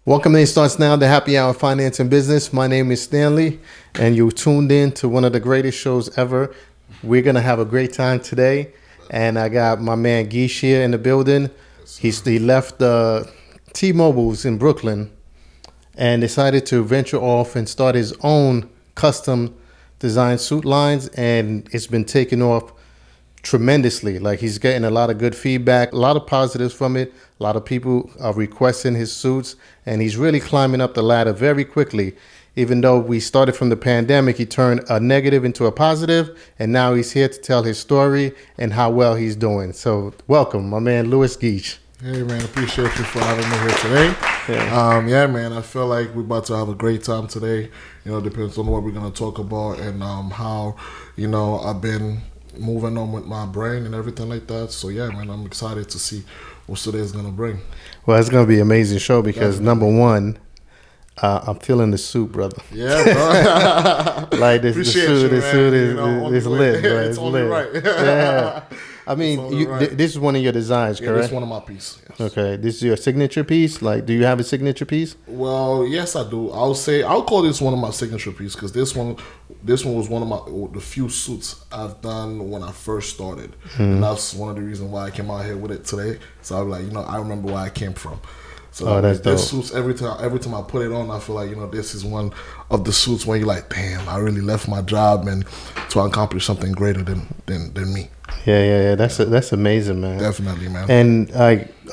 Welcome in starts now the Happy Hour Finance and Business. My name is Stanley, and you tuned in to one of the greatest shows ever. We're going to have a great time today, and I got my man Guich here in the building. He left the T-Mobiles in Brooklyn and decided to venture off and start his own custom design suit lines, and it's been taking off tremendously. Like, he's getting a lot of good feedback, a lot of positives from it. A lot of people are requesting his suits, and he's really climbing up the ladder very quickly. Even though we started from the pandemic, he turned a negative into a positive, and now he's here to tell his story and how well he's doing. So welcome, my man, Louis Guich. Hey, man, appreciate you for having me here today. Yeah, man, I feel like we're about to have a great time today. You know, depends on what we're going to talk about and how, I've been moving on with my brain and everything like that. So, yeah, man, I'm excited to see what today's going to bring. Well, it's going to be an amazing show because, number one, I'm feeling the suit, brother. Yeah, bro. Like, the suit is lit, bro. It's only lit. right. Yeah. I mean, this is one of your designs, correct? This is one of my pieces. Yes. Okay, this is your signature piece. Like, do you have a signature piece? Well, yes, I do. I'll call this one of my signature pieces because this one was one of the few suits I've done when I first started, and that's one of the reasons why I came out here with it today. So I'm like, I remember where I came from. So that's dope. This suits every time I put it on, I feel like this is one of the suits where you're like, damn, I really left my job and to accomplish something greater than me. Yeah. That's amazing, man. Definitely, man. And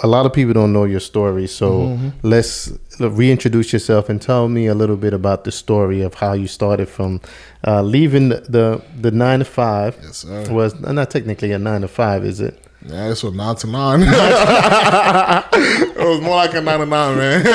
a lot of people don't know your story, so let's reintroduce yourself and tell me a little bit about the story of how you started from leaving the 9 to 5. Yes, sir. Was not technically a 9 to 5, is it? Yeah, it's a 9 to 9. It was more like a 9 to 9, man.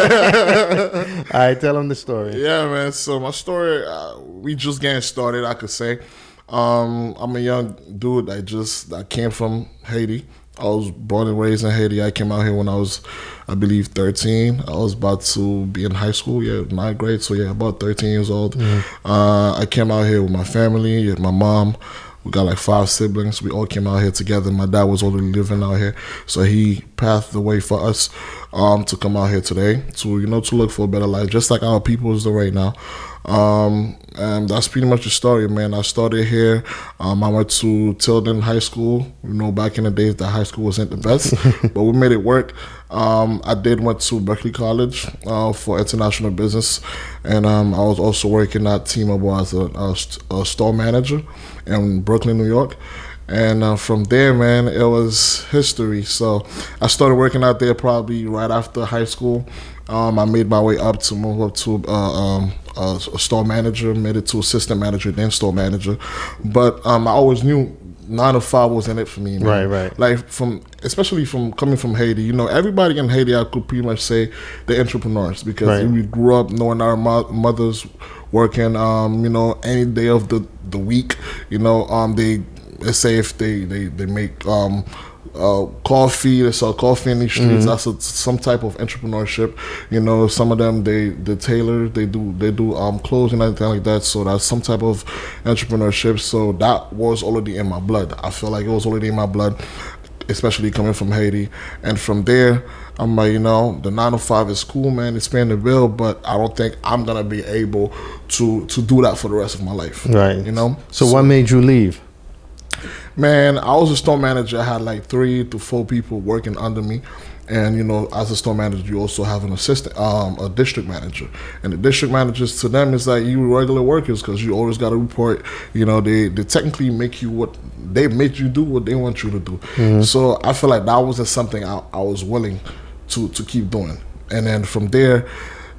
All right, tell them the story. Yeah, man. So my story, we just getting started, I could say. I'm a young dude that came from Haiti. I was born and raised in Haiti. I came out here when I was, I believe, 13. I was about to be in high school, 9th grade. So, about 13 years old. I came out here with my family, my mom. We got like 5 siblings. We all came out here together. My dad was already living out here, so he paved the way for us to come out here today to look for a better life, just like our people is doing right now. And that's pretty much the story, man. I started here. I went to Tilden High School. Back in the days, the high school wasn't the best, but we made it work. I went to Berkeley College for international business, and I was also working at T-Mobile as a store manager in Brooklyn, New York. And from there, man, it was history. So I started working out there probably right after high school. I made my way up to move up to a store manager, made it to assistant manager, then store manager. But I always knew 9 to 5 wasn't it for me, man. Right. Like especially from coming from Haiti, everybody in Haiti, I could pretty much say they're entrepreneurs because we grew up knowing our mothers working, any day of the week. Let's say if they make coffee, they sell coffee in these streets. That's some type of entrepreneurship. Some of them they tailor, they do clothes and everything like that. So that's some type of entrepreneurship. So that was already in my blood. I feel like it was already in my blood, especially coming from Haiti. And from there, I'm like, the 9 to 5 is cool, man. It's paying the bill, but I don't think I'm gonna be able to do that for the rest of my life. Right. So what made you leave? Man, I was a store manager. I had like 3 to 4 people working under me. And, as a store manager, you also have an assistant, a district manager. And the district managers, to them, is like you regular workers because you always got to report. They technically make you they make you do what they want you to do. So I feel like that wasn't something I was willing to keep doing. And then from there,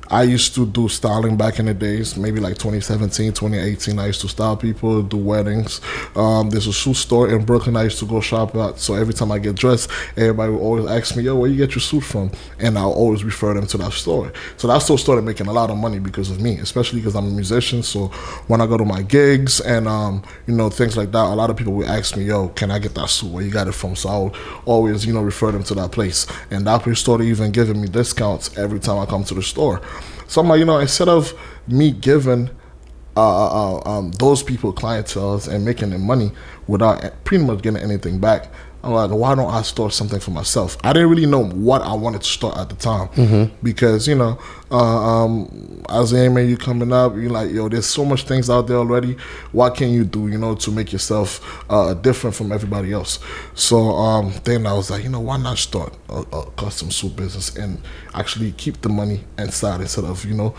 I used to do styling back in the days, maybe like 2017, 2018. I used to style people, do weddings. There's a shoe store in Brooklyn I used to go shop at. So every time I get dressed, everybody would always ask me, yo, where you get your suit from? And I'll always refer them to that store. So that store started making a lot of money because of me, especially because I'm a musician. So when I go to my gigs and, things like that, a lot of people would ask me, yo, can I get that suit? Where you got it from? So I would always, refer them to that place. And that place started even giving me discounts every time I come to the store. So I'm like, instead of me giving those people clientele and making them money without pretty much getting anything back, I'm like, why don't I start something for myself? I didn't really know what I wanted to start at the time because, you know, as a man, you coming up, you're like, yo, there's so much things out there already. What can you do, you know, to make yourself different from everybody else? So then I was like, you know, why not start a custom suit business and actually keep the money inside instead of, you know,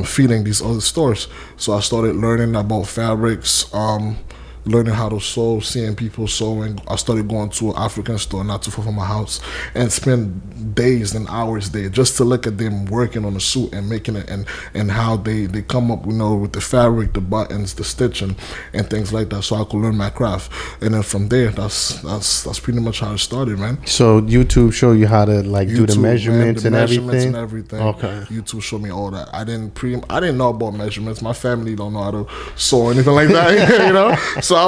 feeding these other stores. So I started learning about fabrics, learning how to sew, seeing people sewing. I started going to an African store not too far from my house and spend days and hours there just to look at them working on a suit and making it, and how they come up, you know, with the fabric, the buttons, the stitching, and things like that, so I could learn my craft. And then from there, that's pretty much how it started, man. So YouTube show you how to like do the measurements, man, and everything. Okay. YouTube showed me all that. I didn't know about measurements. My family don't know how to sew or anything like that, you know. So I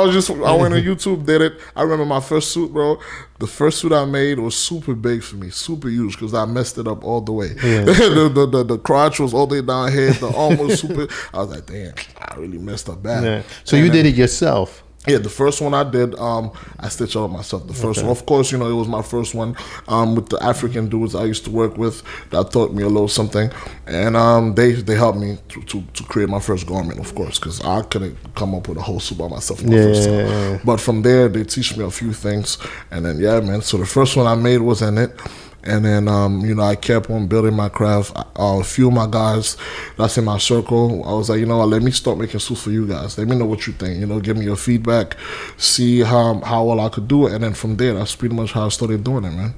went on YouTube, did it. I remember my first suit, bro. The first suit I made was super big for me, super huge, because I messed it up all the way. Yeah. the crotch was all the way down here. The arm was super. I was like, damn, I really messed up bad. Yeah. So you did it yourself? Yeah, the first one I did, I stitched out myself. The first one, of course, you know, it was my first one with the African dudes I used to work with that taught me a little something, and they helped me to create my first garment, of course, because I couldn't come up with a whole suit by myself my first time. Yeah. But from there, they teach me a few things, and then yeah, man. So the first one I made was in it. And then, you know, I kept on building my craft. A few of my guys that's in my circle, I was like, you know what, let me start making suits for you guys. Let me know what you think. You know, give me your feedback, see how well I could do it. And then from there, that's pretty much how I started doing it, man.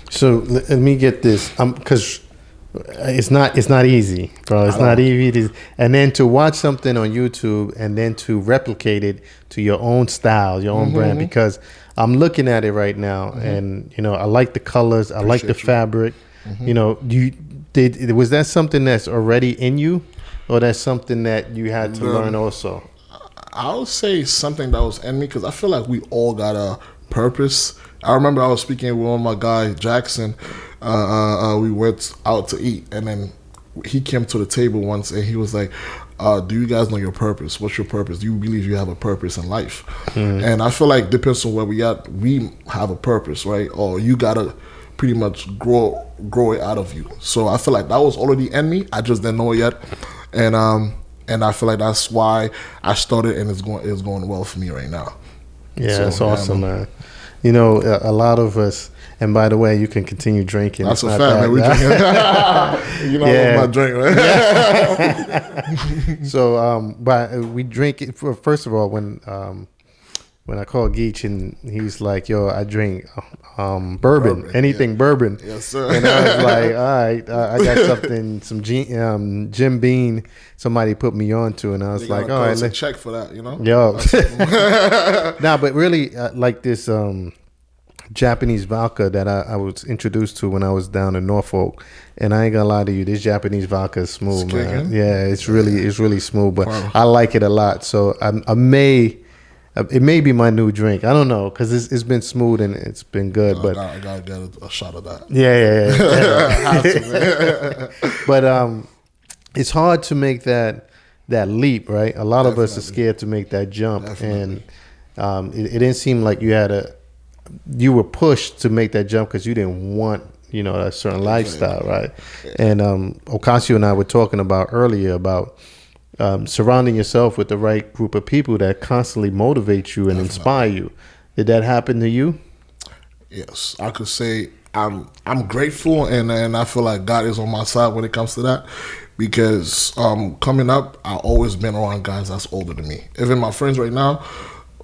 So let me get this, because it's not easy, bro. It's not easy. And then to watch something on YouTube and then to replicate it to your own style, your own brand, because I'm looking at it right now, and you know, I like the colors, I like the fabric. You know, was that something that's already in you, or that's something that you had to learn also? I would say something that was in me, because I feel like we all got a purpose. I remember I was speaking with one of my guys, Jackson. We went out to eat, and then he came to the table once, and he was like, do you guys know your purpose? What's your purpose? Do you believe you have a purpose in life? And I feel like depends on where we at, we have a purpose, right? Or you gotta pretty much grow it out of you. So I feel like that was already in me. I just didn't know it yet. And I feel like that's why I started, and it's going well for me right now. Yeah, so, that's awesome, man. You know, a lot of us. And by the way, you can continue drinking. That's a fact, man. We drinking. You know, I love my drink, right? Yeah. So, but we drink it. First of all, when I called Guich and he's like, "Yo, I drink bourbon, anything bourbon." Yes, sir. And I was like, "All right, I got something, some Jim Beam. Somebody put me on to," and I was like, "All right, let's check for that." You know, yo. Nah, but really, like this. Japanese vodka that I was introduced to when I was down in Norfolk, and I ain't gonna lie to you, this Japanese vodka is smooth, man. Yeah, it's really smooth, but I like it a lot. So it may be my new drink. I don't know, because it's been smooth and it's been good. But I gotta get a shot of that. Yeah. But it's hard to make that leap, right? A lot of us are scared to make that jump. Definitely. And it didn't seem like you were pushed to make that jump because you didn't want, you know, a certain lifestyle, right? And Ocasio and I were talking about earlier about surrounding yourself with the right group of people that constantly motivate you and inspire you. Did that happen to you? Yes, I could say I'm grateful, and I feel like God is on my side when it comes to that, because coming up, I've always been around guys that's older than me. Even my friends right now,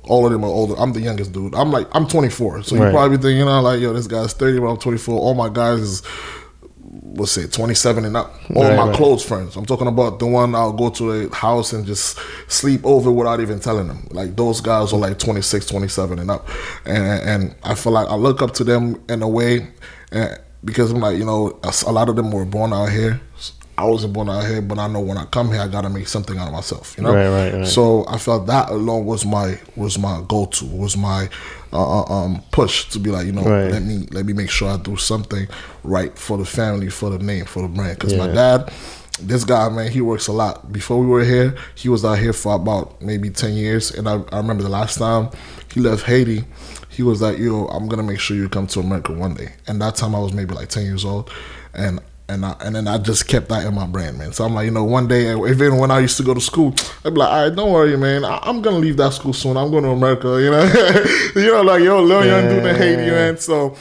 all of them are older. I'm the youngest dude. I'm 24. So you probably think, you know, like, yo, this guy's 30, but I'm 24. All my guys is, let's say, 27 and up. All my close friends. I'm talking about the one I'll go to a house and just sleep over without even telling them. Like, those guys are like 26, 27 and up. And I feel like I look up to them in a way, because I'm like, you know, a lot of them were born out here. I wasn't born out here, but I know when I come here, I gotta make something out of myself. You know, Right. So I felt that alone was my go-to, was my push to be like, you know, Right. let me make sure I do something right for the family, for the name, for the brand. Because my dad, this guy, man, he works a lot. Before we were here, he was out here for about maybe 10 years. And I remember the last time he left Haiti, he was like, yo, I'm going to make sure you come to America one day. And that time I was maybe like 10 years old. And then I just kept that in my brain, man. So I'm like, you know, one day, even when I used to go to school, I'd be like, all right, don't worry, man. I'm going to leave that school soon. I'm going to America, you know. You know, like, yo, little young dude in Haiti, man. So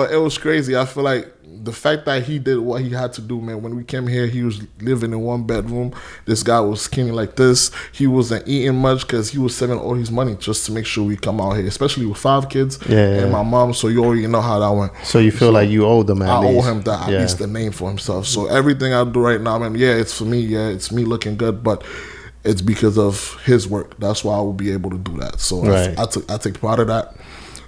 it was crazy. I feel like the fact that he did what he had to do, man. When we came here, he was living in one bedroom. This guy was skinny like this. He wasn't eating much because he was saving all his money just to make sure we come out here, especially with 5 kids and my mom. So you already know how that went. So you feel like you owe them at least. I owe him that, at least the name for himself. So everything I do right now, man, it's for me. Yeah, it's me looking good, but it's because of his work. That's why I will be able to do that. So I take pride of that.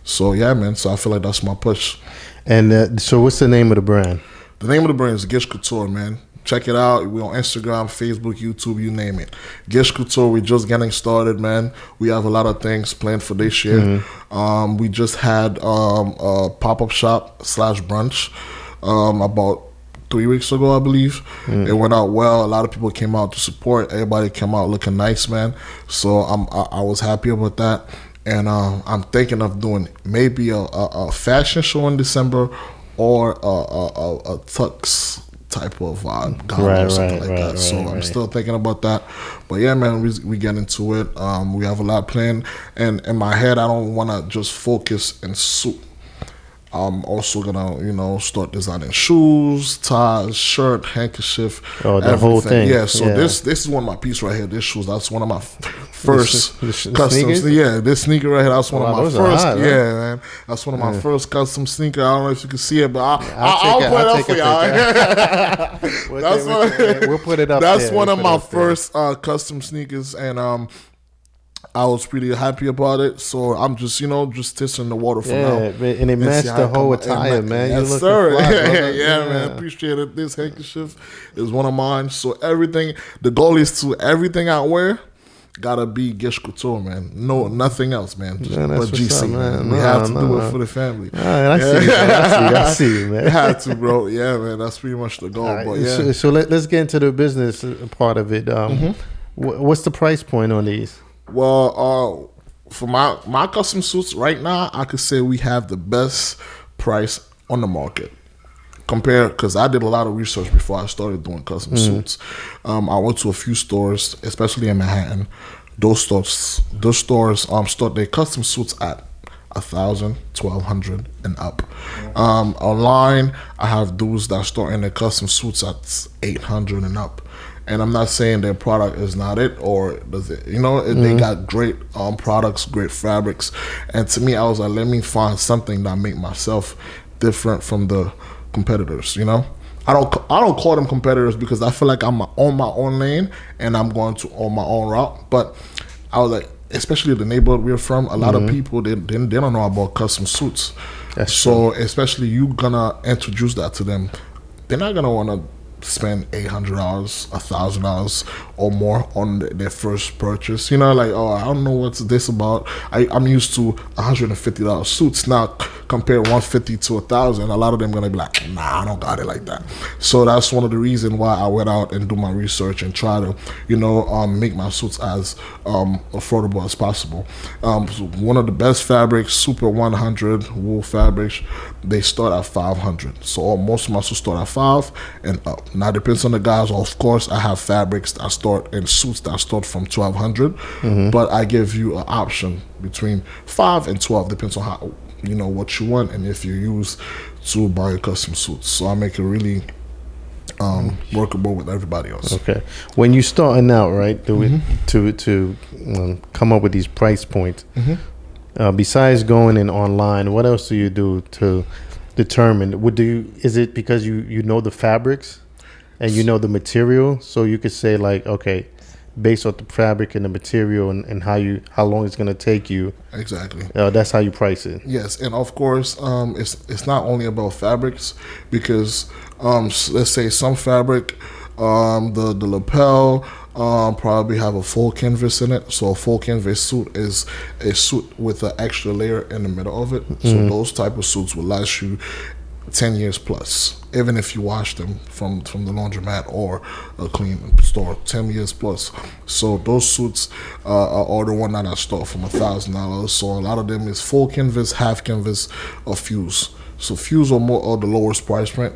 So yeah, man. So I feel like that's my push. And so what's the name of the brand? The name of the brand is Guich Couture, man. Check it out. We're on Instagram, Facebook, YouTube, you name it. Guich Couture, we're just getting started, man. We have a lot of things planned for this year. We just had a pop-up shop / brunch about 3 weeks ago, I believe. It went out well. A lot of people came out to support. Everybody came out looking nice, man. So I was happy about that. And I'm thinking of doing maybe a fashion show in December or a tux type of gala or something like that. So I'm still thinking about that. But yeah, man, we get into it. We have a lot planned. And in my head, I don't want to just focus in suit. I'm also gonna, you know, start designing shoes, ties, shirt, handkerchief, the whole thing. Yeah. So this is one of my pieces right here. This shoes, that's one of my first customs. Yeah, this sneaker right here, that's one of my first. Hot, man, that's one of my first custom sneaker. I don't know if you can see it, but I'll put it up for y'all. We'll put it up. That's one of my first custom sneakers, and I was pretty happy about it, so I'm just, you know, just testing the water for now. And it matched the whole attire, man. Yes, sir. Yeah, man. Appreciate it. This handkerchief is one of mine. So everything, the goal is to everything I wear gotta be Guich Couture, man. No, nothing else, man. But GC, man. We have to do it for the family. I see you, man. We had to, bro. Yeah, man. That's pretty much the goal. Right. But yeah. So let's get into the business part of it. What's the price point on these? Well, for my custom suits right now, I could say we have the best price on the market. Because I did a lot of research before I started doing custom suits. I went to a few stores, especially in Manhattan. Those stores start their custom suits at $1,000, $1,200 and up. Online, I have dudes that start in their custom suits at $800 and up. And I'm not saying their product is not it, or does it, you know, they got great products, great fabrics. And to me, I was like, let me find something that make myself different from the competitors, you know. I don't call them competitors because I feel like I'm on my own lane and I'm going to own my own route. But I was like, especially the neighborhood we're from, a lot of people, they don't know about custom suits. So especially you gonna introduce that to them, they're not gonna want to spend $800, $1,000 or more on their first purchase. You know, like, oh, I don't know what's this about. I'm used to $150 suits. Now compare $150 to $1,000. A lot of them gonna be like, nah, I don't got it like that. So that's one of the reasons why I went out and do my research and try to, you know, make my suits as affordable as possible. So one of the best fabrics, Super 100 wool fabrics, they start at $500. So most of my suits start at $500 and up. Now it depends on the guys. Of course, I have fabrics that start and suits that start from $1,200, but I give you an option between $5 and $12. Depends on how, you know, what you want and if you use to buy your custom suits. So I make it really workable with everybody else. Okay, when you starting out, right, to come up with these price points, besides going in online, what else do you do to determine? Is it because you know the fabrics and you know the material, so you could say like, okay, based on the fabric and the material and how long it's gonna take you. Exactly. That's how you price it. Yes, and of course, it's not only about fabrics because let's say some fabric The lapel probably have a full canvas in it. So a full canvas suit is a suit with an extra layer in the middle of it. So those type of suits will last you 10 years plus, even if you wash them from the laundromat or a clean store, 10 years plus. So those suits are the one that I start from $1,000. So a lot of them is full canvas, half canvas, or fuse. So fuse are more of the lowest price point.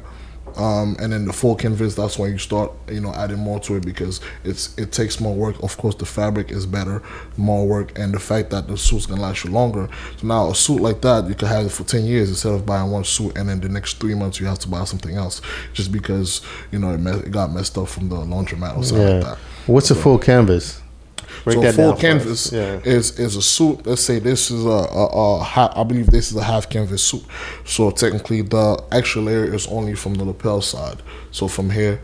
And then the full canvas, that's when you start, adding more to it because it takes more work. Of course, the fabric is better, more work, and the fact that the suit's gonna last you longer. So now a suit like that, you can have it for 10 years instead of buying one suit, and then the next 3 months you have to buy something else just because it got messed up from the laundromat or something like that. What's a full canvas? So a full canvas is a suit. Let's say this is I believe this is a half canvas suit. So technically the extra layer is only from the lapel side. So from here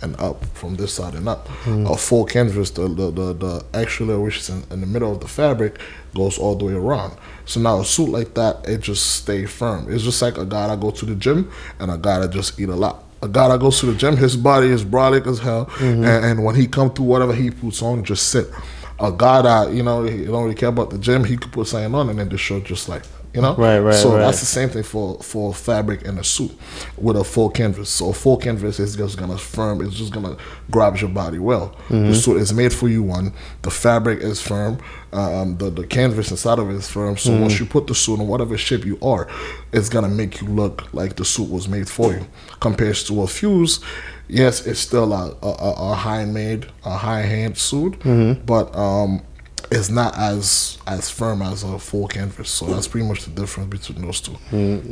and up, from this side and up. A full canvas, the extra layer which is in the middle of the fabric goes all the way around. So now a suit like that, it just stay firm. It's just like a guy that go to the gym and a guy that just eat a lot. A guy that goes to the gym, his body is brolic as hell, and when he come through, whatever he puts on, just sit. A guy that, he don't really care about the gym, he could put something on and then the shirt just like, Right. So that's the same thing for fabric and a suit with a full canvas. So a full canvas is just gonna firm, it's just gonna grab your body well. The suit is made for you, one. The fabric is firm, the canvas inside of it is firm. So once you put the suit in whatever shape you are, it's gonna make you look like the suit was made for you. Compared to a fuse, yes, it's still a high-hand suit, but it's not as firm as a full canvas. So that's pretty much the difference between those two.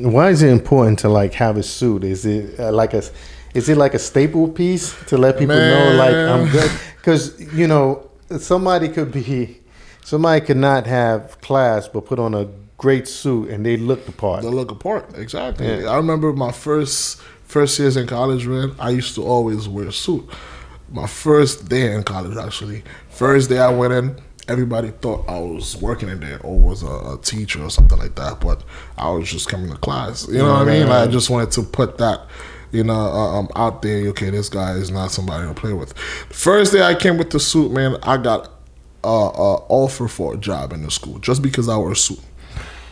Why is it important to have a suit? Is it like a staple piece to let people know like I'm good? Because somebody could not have class but put on a great suit and they look the part. They look apart, exactly. Yeah. I remember my first years in college, man. I used to always wear a suit. My first day in college, actually, first day I went in, everybody thought I was working in there or was a teacher or something like that, but I was just coming to class. You know what I mean? Like, I just wanted to put that, out there. Okay, this guy is not somebody to play with. The first day I came with the suit, man, I got an offer for a job in the school just because I wore a suit.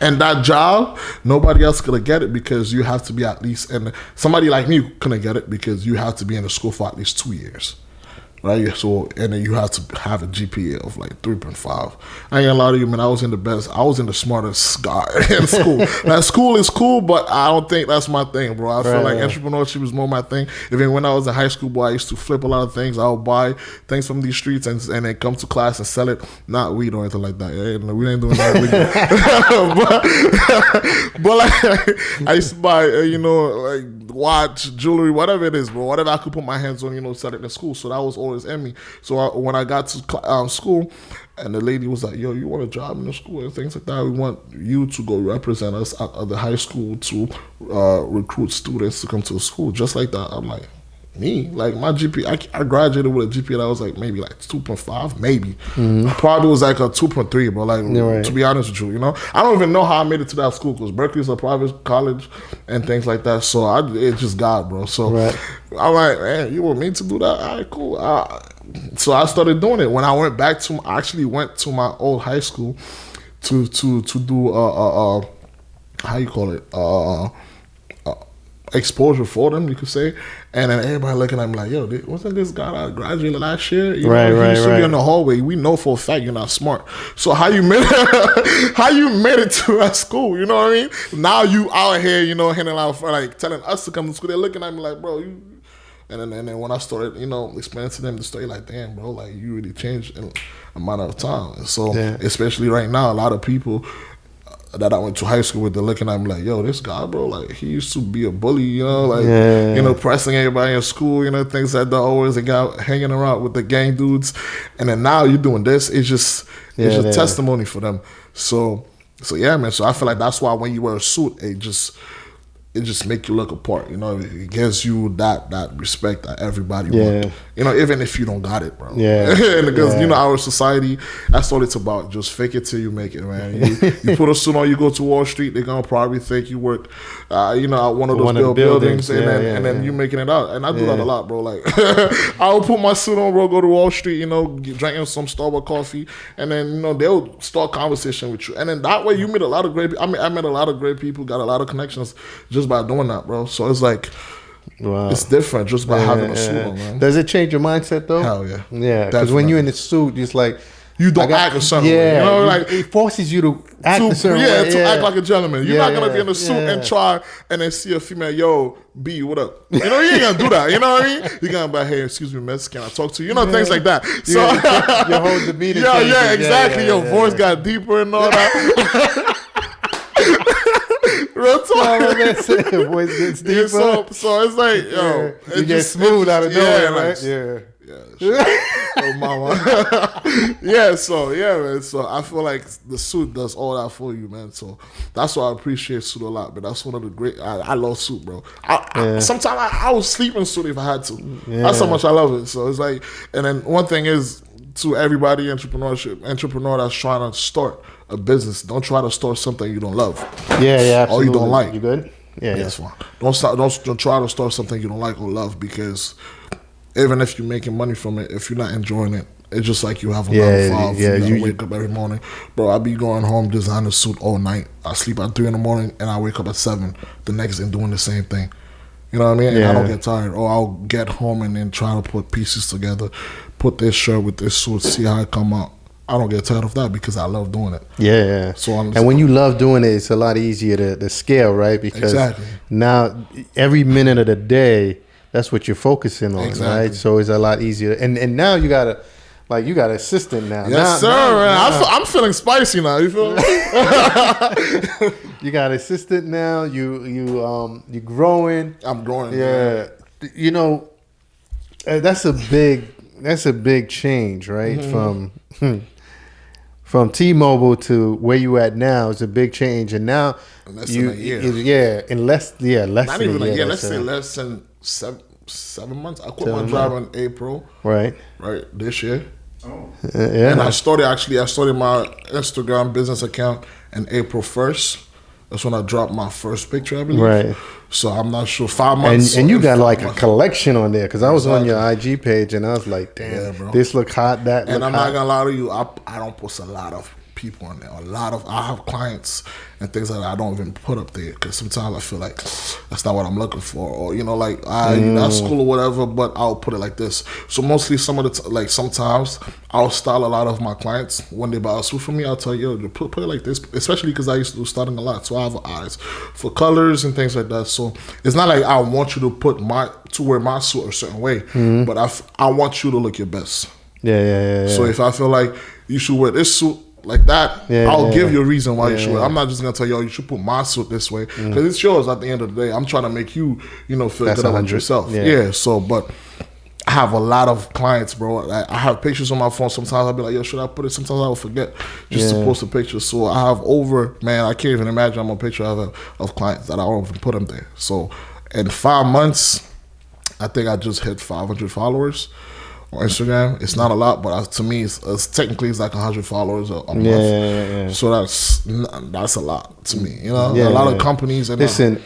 And that job, nobody else could get it because you have to be at least, and somebody like me couldn't get it because you have to be in the school for at least 2 years. Right, so and then you have to have a GPA of like 3.5. I ain't gonna lie to you, man. I was in the smartest guy in school. Now, school is cool, but I don't think that's my thing, bro. I feel like entrepreneurship is more my thing. Even when I was in high school, boy, I used to flip a lot of things. I would buy things from these streets and then come to class and sell it. Not weed or anything like that. Yeah, we ain't doing that. but like I used to buy, like watch, jewelry, whatever it is, bro. Whatever I could put my hands on, sell it in school. So that was always in me. So when I got to school, and the lady was like, "Yo, you want a job in the school and things like that? We want you to go represent us at the high school to recruit students to come to the school." Just like that, I'm like, me? Like my GPA, I graduated with a GPA that was like maybe like 2.5, maybe. Probably was like a 2.3, bro. Like to be honest with you, I don't even know how I made it to that school because Berkeley's a private college and things like that. So it just got, bro. So I'm like, man, you want me to do that? All right, cool. So I started doing it. When I went back I actually went to my old high school to do how you call it, exposure for them, you could say. And then everybody looking at me like, yo, wasn't this guy that graduated last year? He used to be in the hallway. We know for a fact you're not smart. So how you made it to that school? You know what I mean? Now you out here, handing out, like telling us to come to school. They're looking at me like, bro, you. And then when I started, explaining to them the story, like, damn, bro, like you really changed in a matter of time. So especially right now, a lot of people that I went to high school with, they're looking at me like, yo, this guy, bro, like he used to be a bully, pressing everybody in school, things like that. Always a guy hanging around with the gang dudes, and then now you're doing this. It's just testimony for them. So yeah, man. So I feel like that's why when you wear a suit, it just it just make you look apart. You know, it gives you that respect that everybody wants. You know, even if you don't got it, bro. Yeah. Because you know, our society, that's all it's about. Just fake it till you make it, man. You put a suit on, you go to Wall Street, they're gonna probably think you work, you know, at one of those buildings, and then you making it out. And I do that a lot, bro. Like, I'll put my suit on, bro, go to Wall Street, you know, drinking some Starbucks coffee, and then, you know, they'll start conversation with you, and then that way you meet a lot of great. I met a lot of great people, got a lot of connections just by doing that, bro. So it's like, it's different just by having a suit on, man. Does it change your mindset though? Hell yeah. Yeah, because when you're in a suit, it's like you don't act a certain way. You know, like it forces you to act a certain way. To act like a gentleman. You're not gonna be in a suit and try and then see a female, yo, B, what up? You know, you ain't gonna do that. You know what I mean? You're gonna be like, hey, excuse me, miss, can I talk to you? You know, things like that. So your whole demeanor. Yeah, exactly. Your voice got deeper and all that. Real talk. Voice gets deeper. So it's like, yo, you get smooth out of nowhere, right? Oh, mama. Man. So I feel like the suit does all that for you, man. So that's why I appreciate suit a lot, man. That's one of the great. I love suit, bro. Sometimes I would sleep in suit if I had to. That's how much I love it. So it's like, and then one thing is, to everybody entrepreneur that's trying to start a business, don't try to start something you don't love. Yeah, absolutely. Or you don't like. You good? Yeah, that's fine. Don't try to start something you don't like or love, because even if you're making money from it, if you're not enjoying it, it's just like you have a 9 to 5. You wake up every morning, bro. I be going home designing a suit all night. I sleep at 3 a.m. and I wake up at 7 the next day doing the same thing. You know what I mean? And I don't get tired. Or I'll get home and then try to put pieces together, put this shirt with this suit, see how it come out. I don't get tired of that because I love doing it. Yeah. So and when you love doing it, it's a lot easier to scale, right? Because now every minute of the day, that's what you're focusing on, right? So it's a lot easier. And now you got an assistant now. Yes, sir. I'm feeling spicy now. You feel me? You got an assistant now. You growing. I'm growing. Yeah. Man. You know, that's a big change, right? From T-Mobile to where you at now is a big change, and now less than a year. Less not even a year. Let's say less than 7 months. I quit my job in April. Right, this year. Oh, and I started my Instagram business account in April 1st. That's when I dropped my first picture, I believe. Right. So I'm not sure. 5 months. And you got like a collection on there, because I was on your IG page and I was like, damn, bro. This look hot, that and look I'm hot. not gonna lie to you, I don't post a lot of people on there. I have clients and things that I don't even put up there, because sometimes I feel like that's not what I'm looking for, or you know, like that's cool or whatever, but I'll put it like this. So mostly sometimes I'll style a lot of my clients when they buy a suit from me. I'll tell you, yo, put it like this, especially because I used to do styling a lot, so I have eyes for colors and things like that. So it's not like I want you to wear my suit a certain way, but I want you to look your best. Yeah. So if I feel like you should wear this suit like that, I'll give you a reason why you should. I'm not just gonna tell you, yo, you should put my suit this way, because it's yours at the end of the day. I'm trying to make you, feel good about yourself. So, but I have a lot of clients, bro. I have pictures on my phone. Sometimes I'll be like, yo, should I put it? Sometimes I will forget just to post a picture. So I have I can't even imagine I'm a picture of clients that I don't even put them there. So in 5 months, I think I just hit 500 followers on Instagram. It's not a lot, but to me, it's technically like 100 followers a month. Yeah. So that's a lot to me. A lot of companies. Listen,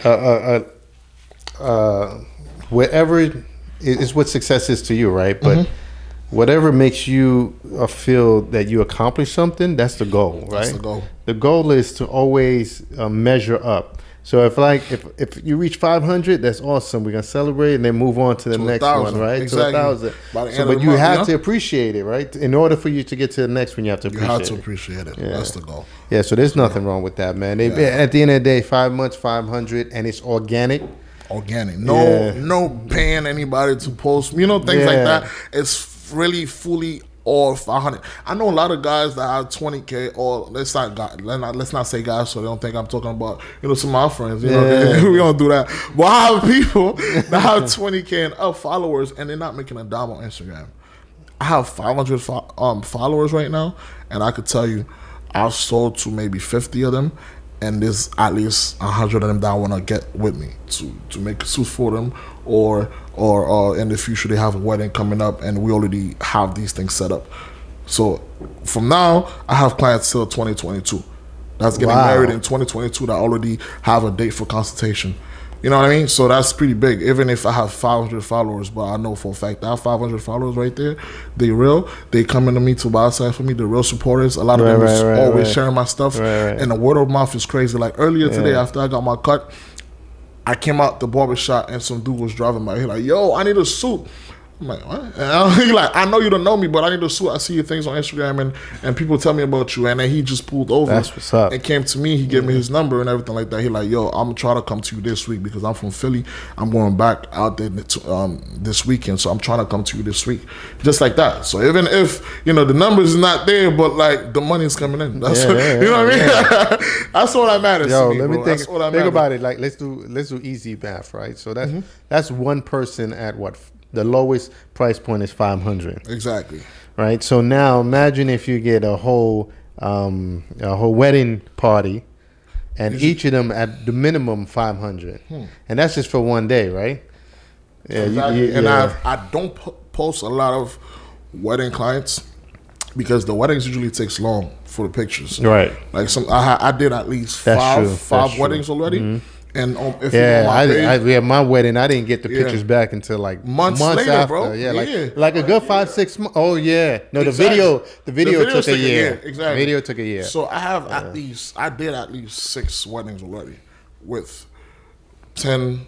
whatever is what success is to you, right? But whatever makes you feel that you accomplished something, that's the goal, right? That's the goal. The goal is to always measure up. So if you reach 500, that's awesome. We're gonna celebrate and then move on to the next one, right? Exactly. To 1,000. But you have to appreciate it, right? In order for you to get to the next one, you have to appreciate it. You have to appreciate it. That's the goal. Yeah. So there's nothing wrong with that, man. At the end of the day, 5 months, 500, and it's organic. No paying anybody to post, things like that. It's really fully all 500. I know a lot of guys that have 20K, or let's not say guys, so they don't think I'm talking about some of my friends. We don't do that. But I have people that have 20K and up followers, and they're not making a dime on Instagram. I have 500 followers right now, and I could tell you, I've sold to maybe 50 of them, and there's at least 100 of them that I want to get with me to make a suit for them, or in the future they have a wedding coming up and we already have these things set up. So from now, I have clients till 2022. That's getting married in 2022 that already have a date for consultation. You know what I mean? So that's pretty big. Even if I have 500 followers, but I know for a fact that I have 500 followers right there, they real. They coming to me to buy side for me. They're real supporters. A lot of them is always sharing my stuff. And the word of mouth is crazy. Like earlier today, after I got my cut, I came out the barbershop and some dude was driving by. He like, yo, I need a suit. I'm like, what? And he like, I know you don't know me, but I need a suit. I see your things on Instagram and people tell me about you. And then he just pulled over. That's what's up. And came to me. He gave me his number and everything like that. He like, yo, I'm trying to come to you this week because I'm from Philly. I'm going back out there this weekend. So I'm trying to come to you this week. Just like that. So even if, you know, the numbers is not there, but like the money's coming in. That's what, you know what I mean? Yeah. That's all that matters to me, let me bro. think about it. Like let's do easy math, right? So that's one person at what? The lowest price point is 500. Exactly. Right. So now imagine if you get a whole wedding party, and each of them at the minimum 500, and that's just for one day, right? Yeah. Exactly. I don't post a lot of wedding clients because the weddings usually takes long for the pictures. Right. Like I did at least five weddings already. Mm-hmm. And if my wedding, I didn't get the pictures back until like months later, after. Bro. Yeah, like a good 5-6 months. Oh yeah, no, exactly. the video took a year. Exactly, the video took a year. So I have I did at least 6 weddings already with 10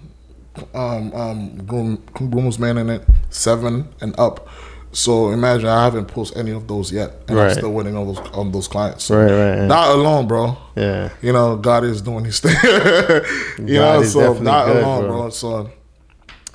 groomsmen in it, 7 and up. So imagine I haven't posted any of those yet, and I'm still winning on those clients. So not alone, bro. Yeah, you know, God is doing His thing. you know, so not good, alone, bro. So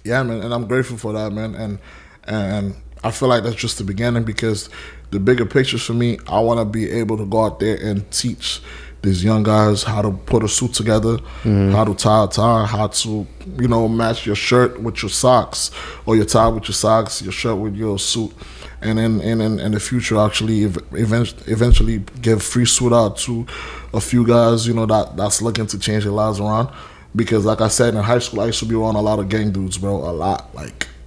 yeah, man, and I'm grateful for that, man. And I feel like that's just the beginning because the bigger picture for me, I want to be able to go out there and teach these young guys how to put a suit together, how to tie a tie, how to, you know, match your shirt with your socks, or your tie with your socks, your shirt with your suit, and then in the future actually eventually give free suit out to a few guys, you know, that's looking to change their lives around. Because like I said, in high school I used to be around a lot of gang dudes, bro, a lot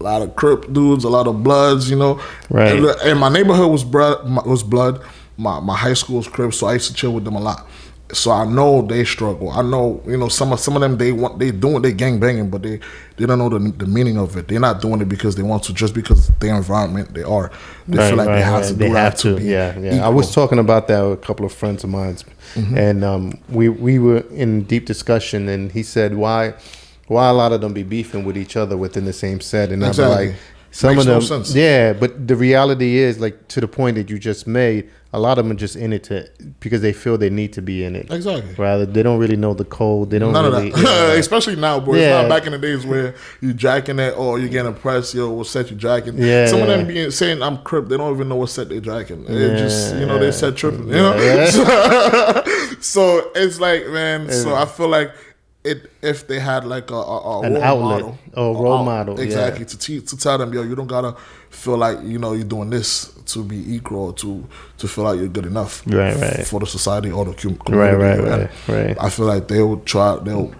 of Crip dudes, a lot of Bloods, you know. Right. And my neighborhood was Blood. My high school was Crip, so I used to chill with them a lot. So I know they struggle. I know, you know, some of them they gang banging, but they don't know the meaning of it. They're not doing it because they want to, just because their environment they are. They feel like they have to do that to be equal. I was talking about that with a couple of friends of mine, and we were in deep discussion, and he said why a lot of them be beefing with each other within the same set, and I'm like, some Makes of them, no sense. yeah, but the reality is, like, to the point that you just made, a lot of them are just in it because they feel they need to be in it. Exactly. Rather, they don't really know the code. They don't None really, of that. Especially now, boy. It's not back in the days where you jacking it or you getting press, what set you jacking. Yeah. Some of them saying I'm Crip, they don't even know what set they're jacking. They just, you know, they set tripping. You know? Yeah. So it's like, man. Yeah. So I feel like if they had like a an role outlet model, or role model, exactly, to tell them, yo, you don't gotta feel like, you know, you're doing this to be equal or to feel like you're good enough for the society or the community. Right. I feel like they'll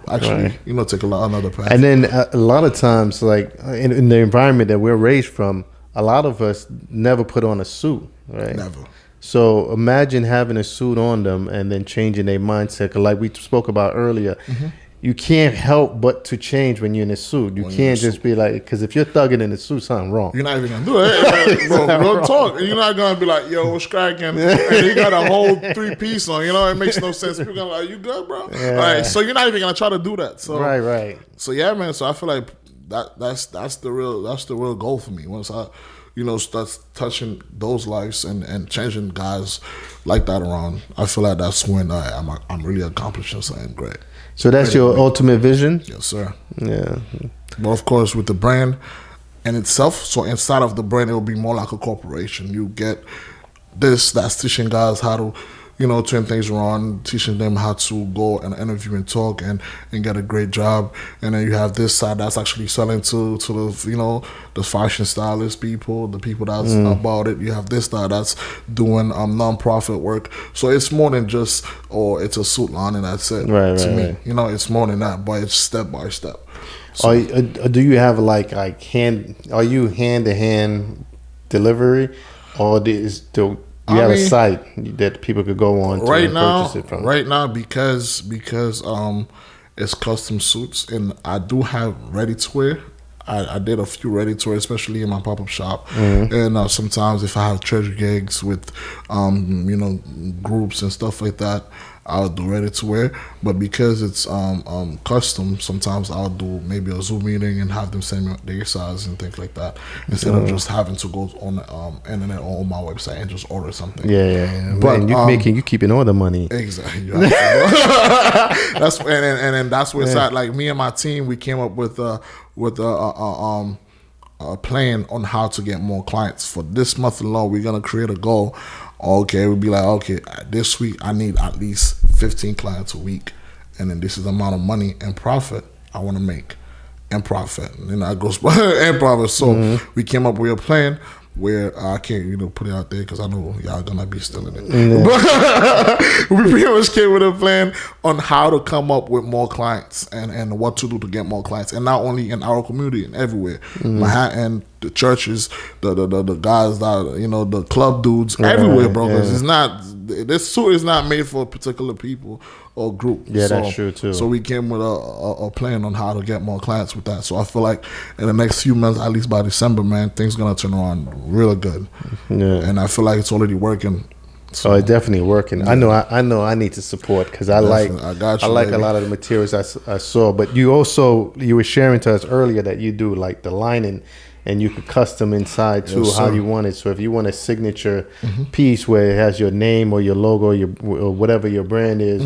actually you know, take another path. And then a lot of times, like in the environment that we're raised from, a lot of us never put on a suit, right? Never. So imagine having a suit on them and then changing their mindset. 'Cause like we spoke about earlier, you can't help but to change when you're in a suit. You can't just be like, because if you're thugging in a suit, something wrong. You're not even gonna do it, bro. Real talk. You're not gonna be like, yo, what's cracking? And you got a whole 3-piece on. You know, it makes no sense. People gonna be like, you good, bro? Yeah. All right, so you're not even gonna try to do that. So right. So yeah, man. So I feel like that's the real goal for me. Once I, you know, start touching those lives and changing guys like that around, I feel like that's when I'm really accomplishing something great. So that's your ultimate vision? Yes, sir. Yeah. But of course, with the brand in itself, so inside of the brand, it will be more like a corporation. You get that's teaching guys how to turn things around, teaching them how to go and interview and talk and get a great job. And then you have this side that's actually selling to the the fashion stylist people, the people that's about it. You have this side that's doing non-profit work. So it's more than just it's a suit line and that's it. Right, to me, right. It's more than that, but it's step by step. So, Do you have like hand? Are you hand to hand delivery, or do you have a site that people could go on to purchase it from? Right now, because it's custom suits, and I do have ready to wear. I did a few ready to wear, especially in my pop up shop, and sometimes if I have treasure gigs with groups and stuff like that, I'll do ready to wear. But because it's custom, sometimes I'll do maybe a Zoom meeting and have them send me their size and things like that, instead of just having to go on the internet or on my website and just order something. Yeah. But man, you keeping all the money. Exactly. That's and that's where it's at. Like me and my team, we came up with a plan on how to get more clients. For this month alone, we're gonna create a goal. Okay, we'll be like, okay, this week I need at least 15 clients a week, and then this is the amount of money and profit I want to make, and profit, and that goes by and profit. So we came up with a plan where I can't put it out there because I know y'all gonna be stealing it. But we pretty much came with a plan on how to come up with more clients and what to do to get more clients, and not only in our community and everywhere. Manhattan, the churches, the guys that the club dudes, everywhere, bro. Because it's not, this suit is not made for particular people or group. Yeah, so, that's true too. So we came with a plan on how to get more clients with that. So I feel like in the next few months, at least by December, man, things gonna turn around real good. Yeah, and I feel like it's already working. So it's definitely working. Yeah. I know. I need to support because I like a lot of the materials I saw. But you were sharing to us earlier that you do like the lining, and you could custom inside too, how you want it. So if you want a signature piece where it has your name or your logo, or whatever your brand is,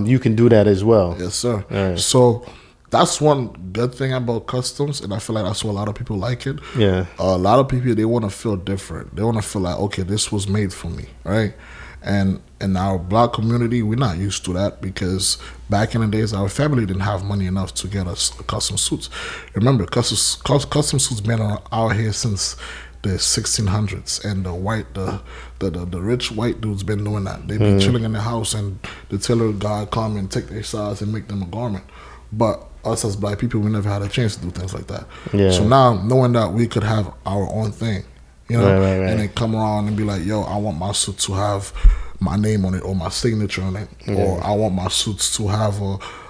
you can do that as well. Yes, sir. Right. So that's one good thing about customs, and I feel like that's why a lot of people like it. Yeah. A lot of people, they want to feel different. They want to feel like, okay, this was made for me, right? And in our Black community, we're not used to that because back in the days, our family didn't have money enough to get us custom suits. Remember, custom suits been out here since the 1600s, and the rich white dudes been doing that. They've been chilling in the house, and the tailor guy come and take their size and make them a garment. But us as Black people, we never had a chance to do things like that. Yeah. So now, knowing that we could have our own thing, right. And then come around and be like, yo, I want my suit to have my name on it or my signature on it, or I want my suits to have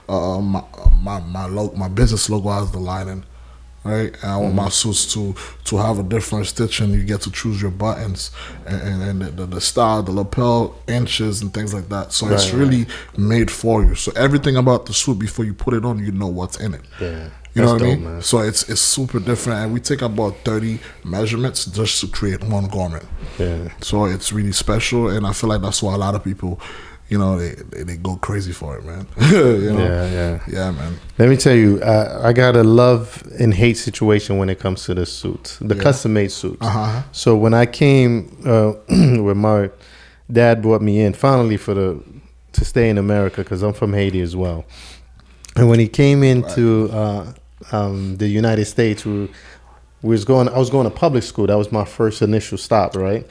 my business logo as the lining, right? And I want my suits to have a different stitching. You get to choose your buttons and the style, the lapel inches and things like that. So it's really made for you. So everything about the suit before you put it on, you know what's in it. Yeah. You know what I mean? Man. So it's super different, and we take about 30 measurements just to create one garment. Yeah. So it's really special, and I feel like that's why a lot of people, they go crazy for it, man. Yeah, man. Let me tell you, I got a love and hate situation when it comes to the suits, the custom made suits. So when I came, when my dad brought me in finally to stay in America because I'm from Haiti as well, and when he came into the United States, I was going to public school. That was my first initial stop, right?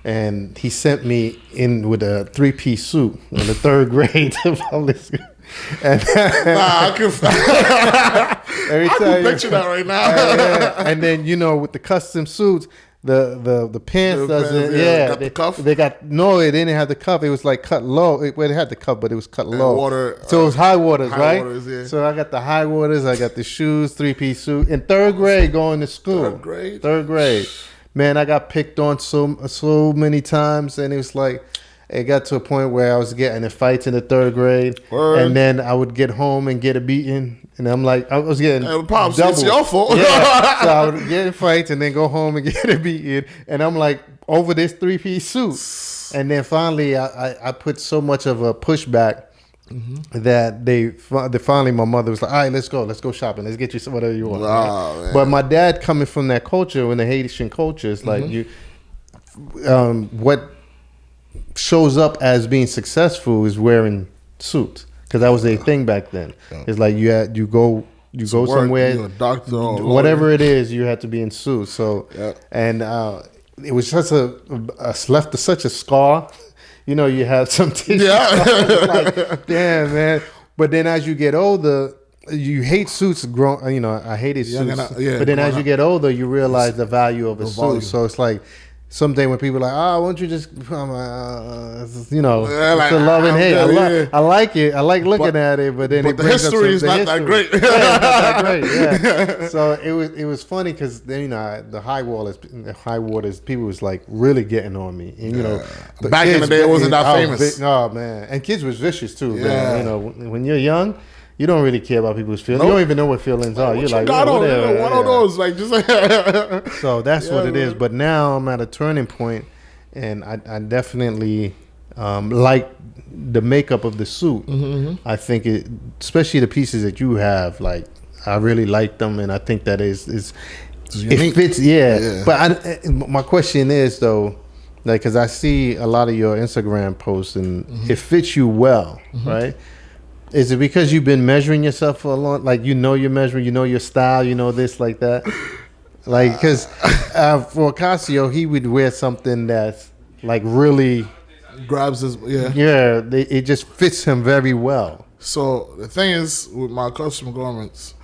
And he sent me in with a 3-piece suit in the 3rd grade to public school. And I can picture that right now. And then with the custom suits, the pants doesn't. Got the cuff. They got it didn't have the cuff. It was like cut low. It had the cuff, but it was cut low. So it was high waters, right? So I got the high waters. I got the shoes, 3-piece suit in 3rd grade going to school. 3rd grade. Man, I got picked on so many times, and it was like. It got to a point where I was getting in fights in the 3rd grade, and then I would get home and get a beating, and I'm like, I was getting Pops, it's your fault. Yeah. So I would get in fights and then go home and get a beating, and I'm like, over this 3-piece suit. And then finally, I put so much of a pushback that finally my mother was like, all right, let's go shopping, let's get you whatever you want. Right? But my dad coming from that culture, in the Haitian culture, it's like shows up as being successful is wearing suits, because that was a thing back then. It's like you go somewhere, you're a doctor or a whatever lawyer. it is, you have to be in suits. So and it was just left such a scar. You know, you have some t-shirts. Like, damn, man. But then as you get older, you hate suits. You know, I hated suits. But then as you get older, you realize the value of a suit. So it's like someday when people are like, oh, why don't you just, you know, like, it's a love and hate. I like it. I like looking at it, but then but it the brings up history is the not history. that great. Yeah, it's not that great. Yeah. So it was funny because then, you know, the high waters people was like really getting on me, and you know, Back in the day, it wasn't that famous. Oh man, and kids was vicious too. Man. You know, when you're young, you don't really care about people's feelings. You don't even know what feelings are. You're like, got whatever. One of those, like, just like. So that's what it man. is. But now I'm at a turning point, and I definitely like the makeup of the suit. I think it, especially the pieces that you have, like I really like them, and I think that it fits. Yeah. But my question is though, like, because I see a lot of your Instagram posts, and it fits you well, right? Is it because you've been measuring yourself for a long, like, you know, you're measuring, you know your style, you know this, like that? Like, because for Ocasio, he would wear something that's like really Grabs his, it just fits him very well. So the thing is, with my custom garments,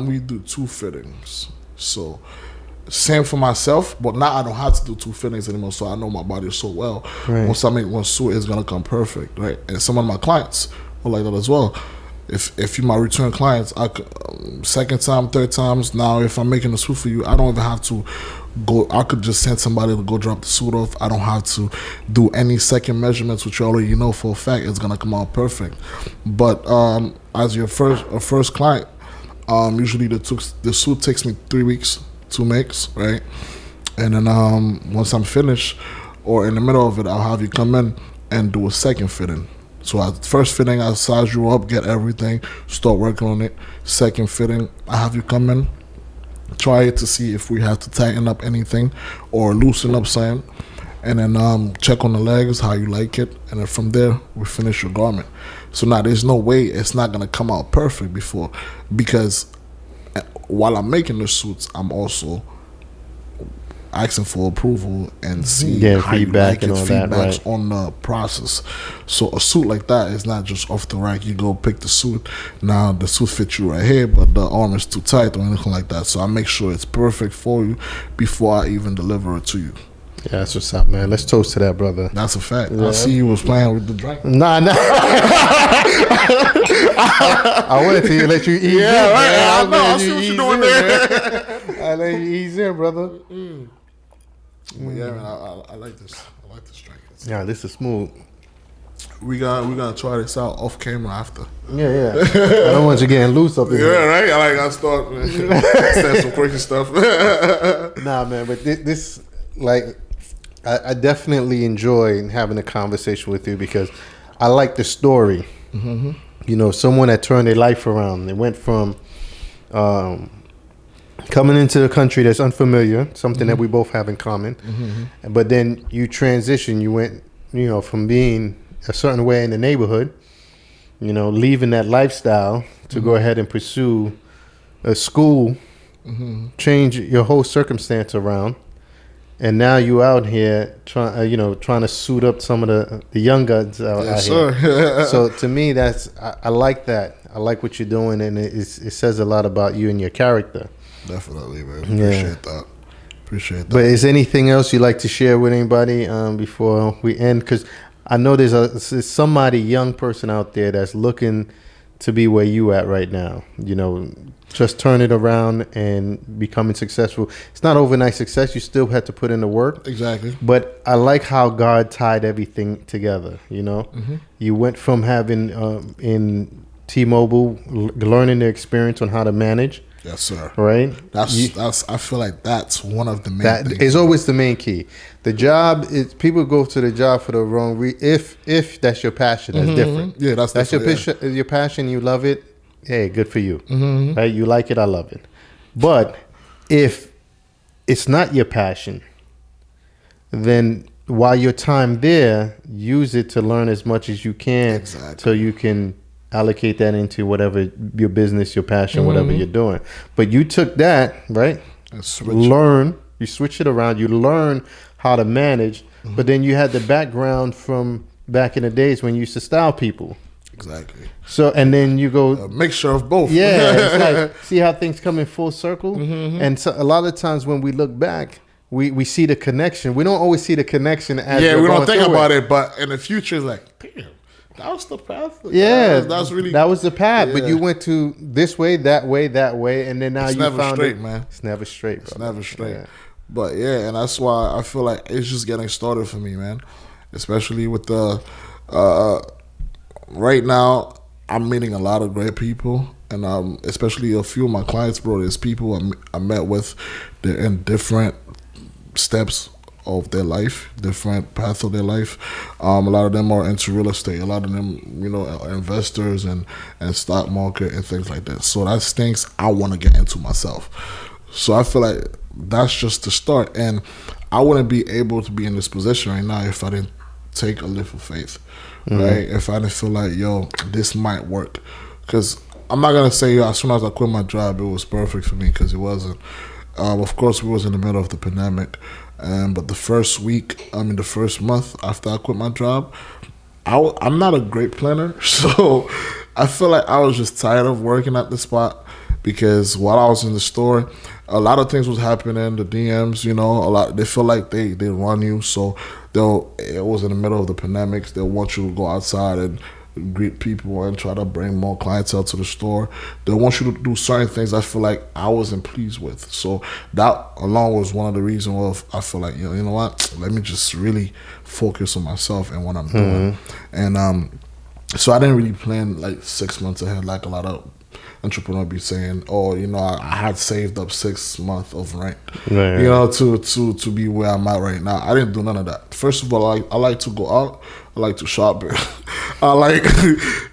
we do 2 fittings. So same for myself, but now I don't have to do 2 fittings anymore. So I know my body so well. Right. Once I make one suit, it's gonna come perfect, right? And some of my clients are like that as well. If you my return clients, I could, second time, third times. Now, if I'm making a suit for you, I don't even have to go. I could just send somebody to go drop the suit off. I don't have to do any second measurements, which you already know for a fact it's gonna come out perfect. But as your first client, usually the suit takes me 3 weeks to make, right? And then once I'm finished, or in the middle of it, I'll have you come in and do a second fitting. So at first fitting, I size you up, get everything, start working on it. Second fitting, I have you come in, try it to see if we have to tighten up anything or loosen up something. And then check on the legs, how you like it. And then from there, we finish your garment. So now there's no way it's not going to come out perfect because while I'm making the suits, I'm also asking for approval and see how you like it, feedbacks on the process. So a suit like that is not just off the rack. You go pick the suit. Now the suit fits you right here, but the arm is too tight or anything like that. So I make sure it's perfect for you before I even deliver it to you. Yeah, that's what's up, man. Let's toast to that, brother. That's a fact. Yeah. I see you was playing with the drink. Nah. I wanted to let you ease in. Right. I know. I see what you're doing there. I let you ease in, brother. Yeah, man. I like this. I like this drink. Yeah, this is smooth. We're gonna try this out off camera after. Yeah. I don't want you getting loose up in here. Yeah, right. I start saying some crazy stuff. Nah, man. But this like. I definitely enjoy having a conversation with you because I like the story. You know, someone that turned their life around. They went from coming into the country that's unfamiliar, something that we both have in common. But then you transition. You went, you know, from being a certain way in the neighborhood, you know, leaving that lifestyle to go ahead and pursue a school, change your whole circumstance around. And now you out here trying to suit up some of the young guns out here. So to me, I like that. I like what you're doing, and it says a lot about you and your character. Definitely, man. Appreciate that. But is anything else you'd like to share with anybody before we end? Because I know there's somebody, young person out there that's looking to be where you at right now. You know, just turn it around and becoming successful. It's not overnight success. You still have to put in the work. Exactly. But I like how God tied everything together. You know, you went from having in T-Mobile, learning the experience on how to manage. Yes, sir. Right. That's. I feel like that's one of the main things. Is always the main key. The job is people go to the job for the wrong reason. If that's your passion, that's different. Yeah, that's your passion. You love it. Hey, good for you. Right? You like it. I love it. But if it's not your passion, then while your time there, use it to learn as much as you can, Exactly. so you can allocate that into whatever your business, your passion, whatever you're doing. But you took that, right? And switch. You switch it around, you learn how to manage, but then you had the background from back in the days when you used to style people. Exactly. So, and then you go, A mixture of both. yeah, it's like, see how things come in full circle? And so a lot of times when we look back, we see the connection. We don't always see the connection as Yeah, we're we don't going think through about it, but in the future, it's like, damn, that was the path. Yeah, that's really that was the path. But Yeah. you went to this way, that way, and then now It's you never found straight, it. man. It's never straight. It's Brother. never straight. Yeah. But yeah, and that's why I feel like it's just getting started for me, man. Especially with the right now, I'm meeting a lot of great people, and especially a few of my clients, bro. There's people I met with, they're in different steps of their life, different paths of their life. A lot of them are into real estate. A lot of them, you know, are investors and stock market and things like that. So that's things I want to get into myself. So I feel like that's just the start, and I wouldn't be able to be in this position right now if I didn't take a leap of faith, right? If I didn't feel like, yo, this might work, because I'm not gonna say as soon as I quit my job it was perfect for me, because it wasn't. Of course, we was in the middle of the pandemic, but the first month after I quit my job, I'm not a great planner, so I feel like I was just tired of working at the spot, because while I was in the store, a lot of things was happening. The DMs, you know, they feel like they run you, so it was in the middle of the pandemic. They'll want you to go outside and greet people and try to bring more clientele to the store. They want you to do certain things I feel like I wasn't pleased with. So that alone was one of the reasons of I feel like, you know what, let me just really focus on myself and what I'm doing. And so I didn't really plan like 6 months ahead like a lot of entrepreneurs be saying, oh, you know, I had saved up 6 months of rent, Right. you know, to be where I'm at right now. I didn't do none of that. First of all, I like to go out. I like to shop. I like,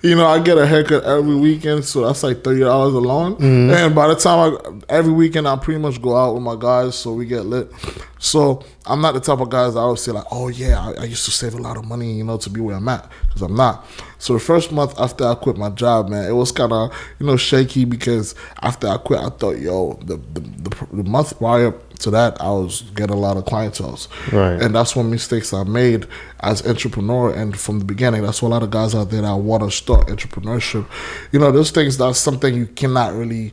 you know, I get a haircut every weekend, so that's like $30 alone. And by the time every weekend, I pretty much go out with my guys, so we get lit. So I'm not the type of guys that I would say like, oh yeah, I used to save a lot of money, you know, to be where I'm at, because I'm not. So the first month after I quit my job, man, it was kind of, you know, shaky, because after I quit, I thought, yo, the month prior to that, I was getting a lot of clientele. Right. And that's one mistakes I made as entrepreneur. And from the beginning, that's why a lot of guys out there that want to start entrepreneurship. You know, those things, that's something you cannot really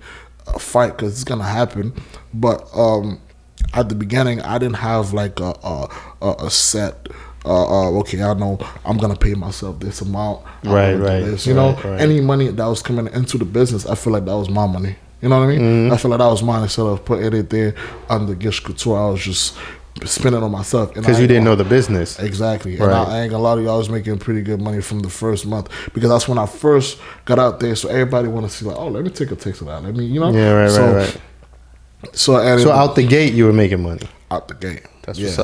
fight, because it's going to happen. But at the beginning, I didn't have like a set, okay, I know I'm going to pay myself this amount. Right. You know, any money that was coming into the business, I feel like that was my money. You know what I mean? I feel like that was mine. Instead of putting it there under Guich COUTURE, I was just spending on myself. Because you didn't know the business. Exactly. And Right. I ain't gonna lie to you, I was making pretty good money from the first month, because that's when I first got out there. So everybody want to see like, oh, let me take a taste of that. Let me, you know? Yeah, right, right. So out the gate, you were making money. out the gate. That's what's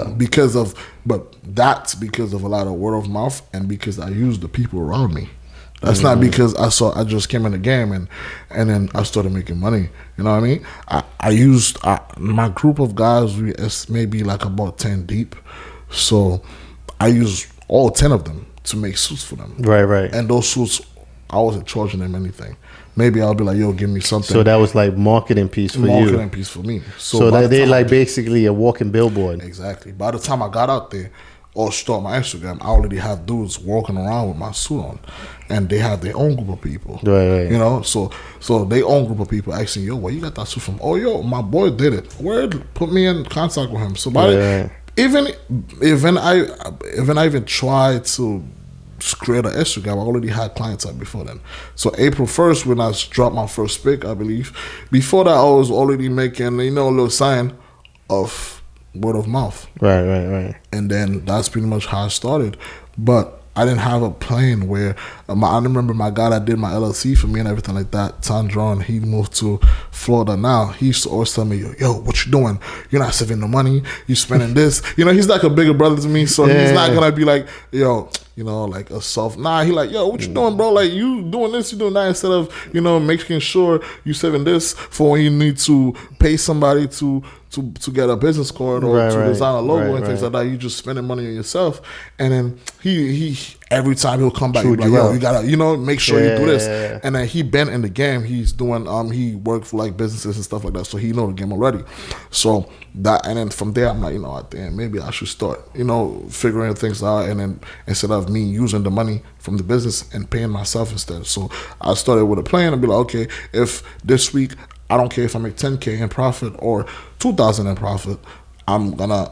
up. But that's because of a lot of word of mouth, and because I used the people around me. That's not because I just came in the game and then I started making money. You know what I mean? I used my group of guys. It's maybe like about 10 deep. So I used all 10 of them to make suits for them. Right. And those suits, I wasn't charging them anything. Maybe I'll be like, yo, give me something. So that was like marketing piece for you. Marketing piece for me. So by the they're time- like basically a walking billboard. Exactly. By the time I got out there or start my Instagram, I already have dudes walking around with my suit on, and they have their own group of people. Right. You know, so their own group of people asking, yo, where you got that suit from? Oh, yo, my boy did it. Where? Put me in contact with him. So even I even tried to create an Instagram, I already had clients out before then. So April 1st, when I dropped my first pic, I believe, before that I was already making, you know, a little sign of word of mouth. Right. And then that's pretty much how I started. But I didn't have a plan where I remember my guy that did my LLC for me and everything like that, Tandron, he moved to Florida now. He used to always tell me, yo, what you doing? You're not saving the money. You spending this. You know, he's like a bigger brother to me, so he's not going to be like, yo, you know, like a soft. Nah, he like, yo, what you doing, bro? Like, you doing this, you doing that, instead of, you know, making sure you saving this for when you need to pay somebody to to get a business card or to design a logo and things like that. You just spending money on yourself. And then he every time he'll come back, he'll be like, yo, you gotta, make sure you do this. Yeah. And then he been in the game. He's doing he worked for like businesses and stuff like that, so he know the game already. So that, and then from there I'm like, damn, maybe I should start, figuring things out, and then instead of me using the money from the business and paying myself instead. So I started with a plan and be like, okay, if this week I don't care if I make 10K in profit or 2,000 in profit, I'm gonna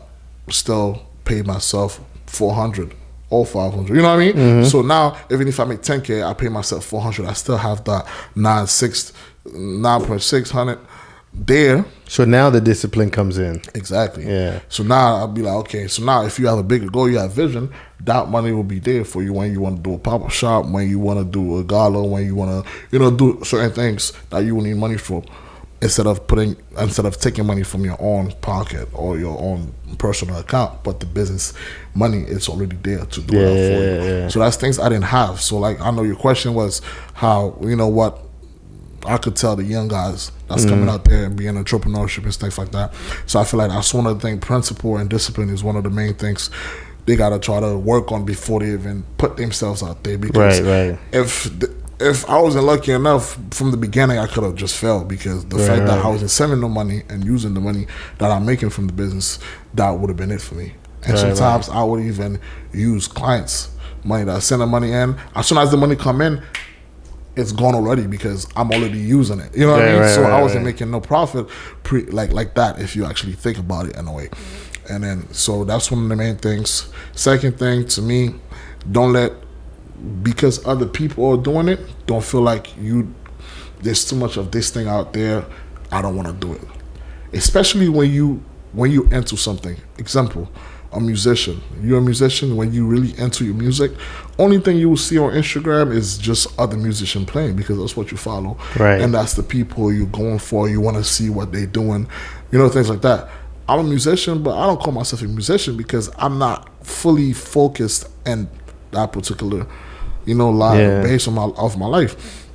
still pay myself 400 or 500. You know what I mean? Mm-hmm. So now, even if I make 10K, I pay myself 400. I still have that 9.600 there. So now the discipline comes in. Exactly. Yeah. So now I'll be like, okay, so now if you have a bigger goal, you have vision, that money will be there for you when you want to do a pop-up shop, when you want to do a gala, when you want to, do certain things that you will need money for. Instead of taking money from your own pocket or your own personal account, but the business money is already there to do it for you. Yeah. So that's things I didn't have. So like, I know your question was how, what I could tell the young guys that's coming out there and being entrepreneurship and stuff like that. So I feel like that's one of the things. Principle and discipline is one of the main things they gotta try to work on before they even put themselves out there. Because if I wasn't lucky enough from the beginning, I could have just failed, because the fact that I wasn't sending the money and using the money that I'm making from the business, that would have been it for me. And sometimes I would even use clients' money that I send the money in. As soon as the money come in, it's gone already because I'm already using it. You know what I mean? So I wasn't making no profit like that, if you actually think about it in a way. And then, so that's one of the main things. Second thing to me, because other people are doing it, don't feel like there's too much of this thing out there, I don't want to do it. Especially when you into something. Example, a musician. You're a musician, when you really into your music, only thing you will see on Instagram is just other musicians playing, because that's what you follow. Right. And that's the people you're going for. You want to see what they're doing, things like that. I'm a musician, but I don't call myself a musician because I'm not fully focused in that particular line based on my life.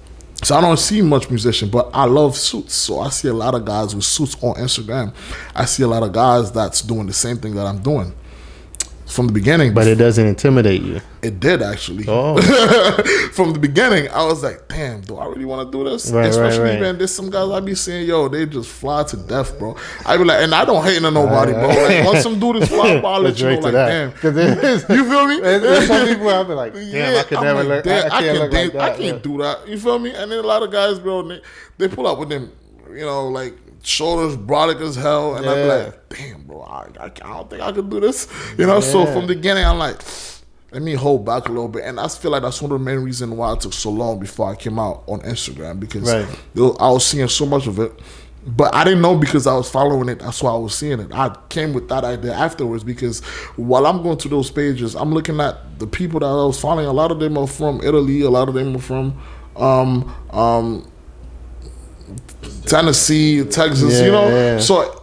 So I don't see much musician, but I love suits. So I see a lot of guys with suits on Instagram. I see a lot of guys that's doing the same thing that I'm doing from the beginning. But it doesn't intimidate you. It did, actually. Oh. From the beginning, I was like, damn, do I really want to do this? Especially, man, there's some guys I be seeing, they just fly to death, bro. I be like, and I don't hate on nobody, bro. Like, once some dude is fly, I'll let you know, like, damn. You feel me? There's some people I'll be like, damn, I could never look. I can't look like that. I can't do that. You feel me? And then a lot of guys, bro, they pull up with them, like, shoulders broad as hell, and I'm like, damn, bro, I don't think I could do this. So from the beginning, I'm like, let me hold back a little bit. And I feel like that's one of the main reasons why it took so long before I came out on Instagram, because I was seeing so much of it. But I didn't know, because I was following it. That's why I was seeing it. I came with that idea afterwards, because while I'm going to those pages, I'm looking at the people that I was following. A lot of them are from Italy. A lot of them are from Tennessee, Texas, So,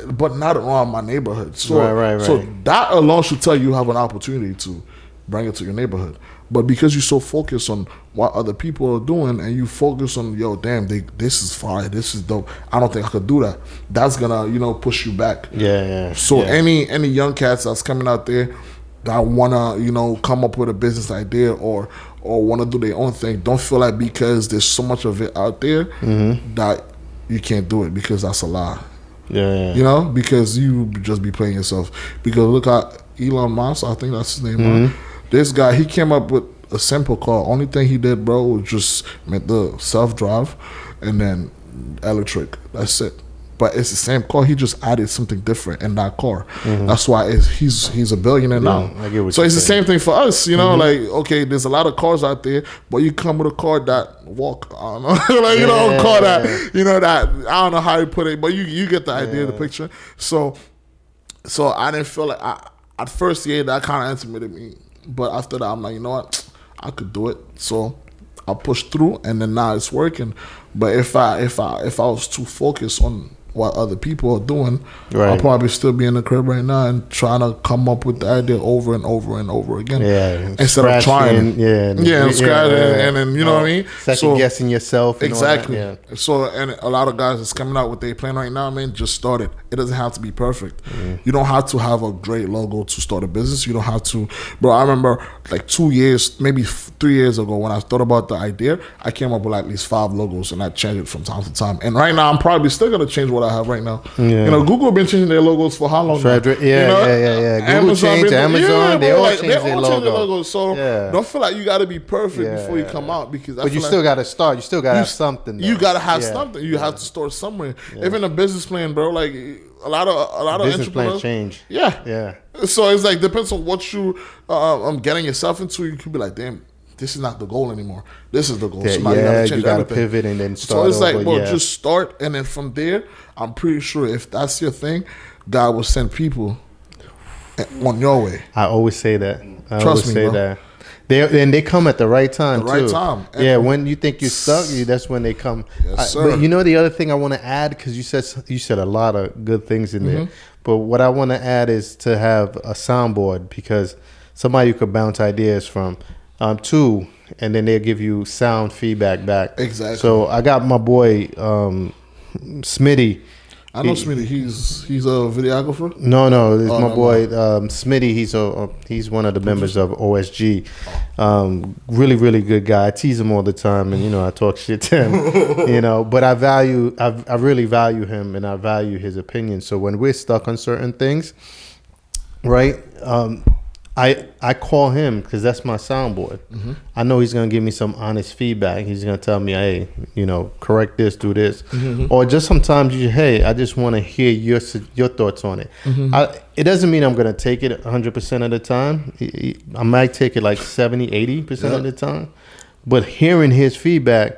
but not around my neighborhood. So, so that alone should tell you have an opportunity to bring it to your neighborhood. But because you're so focused on what other people are doing, and you focus on, damn, this is fire, this is dope, I don't think I could do that. That's gonna, push you back. So any young cats that's coming out there that wanna, come up with a business idea or wanna do their own thing, don't feel like because there's so much of it out there that you can't do it, because that's a lie. Because you just be playing yourself. Because look at Elon Musk, I think that's his name. This guy, he came up with a simple car. Only thing he did, bro, was just make the self-drive and then electric. That's it. But it's the same car. He just added something different in that car. That's why he's a billionaire now. So it's the same thing for us, like, okay, there's a lot of cars out there, but you come with a car that walk. I don't know. Like, a car that, that, I don't know how you put it, but you get the idea, the picture. So I didn't feel like, at first, that kind of intimidated me. But after that, I'm like, you know what? I could do it. So I pushed through, and then now it's working. But if I was too focused on what other people are doing, Right. I'll probably still be in the crib right now and trying to come up with the idea over and over and over again. Yeah, Instead of trying. and Scratching, and then, you know what I mean? Second guessing yourself. And Exactly. All that, yeah. So, and a lot of guys that's coming out with their plan right now, man, just start it. It doesn't have to be perfect. You don't have to have a great logo to start a business. You don't have to, bro. I remember like 2 years, maybe 3 years ago, when I thought about the idea, I came up with at least 5 logos, and I changed it from time to time. And right now, I'm probably still gonna change what I have right now. Yeah. You know, Google been changing their logos for how long? Now? Yeah, You know? yeah. Google changed, Amazon, they all changed their logo. Logos. So don't feel like you got to be perfect before you come out, because but you still got to start. You still got to have something. Though. You got to have something. You have to start somewhere. Even a business plan, bro. Like a lot of business plan entrepreneurs change. Yeah. So it's like depends on what you getting yourself into. You could be like, damn, this is not the goal anymore. This is the goal. So now you got to pivot and then start. So it's over, like, bro, just start, and then from there, I'm pretty sure if that's your thing, God will send people on your way. I always say that. Trust me, bro. They come at the right time. The right time. Yeah, when you think you're stuck, that's when they come. Yes, sir. But you know the other thing I want to add, because you said a lot of good things in there. But what I want to add is to have a soundboard, because somebody you could bounce ideas from. Two, and then they'll give you sound feedback back. Exactly. So I got my boy Smitty. I know Smitty. He's a videographer. No, it's my boy Smitty. He's one of the members of OSG. Really, really good guy. I tease him all the time, and I talk shit to him. But I really value him, and I value his opinion. So when we're stuck on certain things, right? I call him because that's my soundboard. I know he's gonna give me some honest feedback. He's gonna tell me, hey, correct this, do this, or just sometimes hey, I just want to hear your thoughts on it. It doesn't mean I'm gonna take it 100% of the time. I might take it like 70-80% of the time, but hearing his feedback,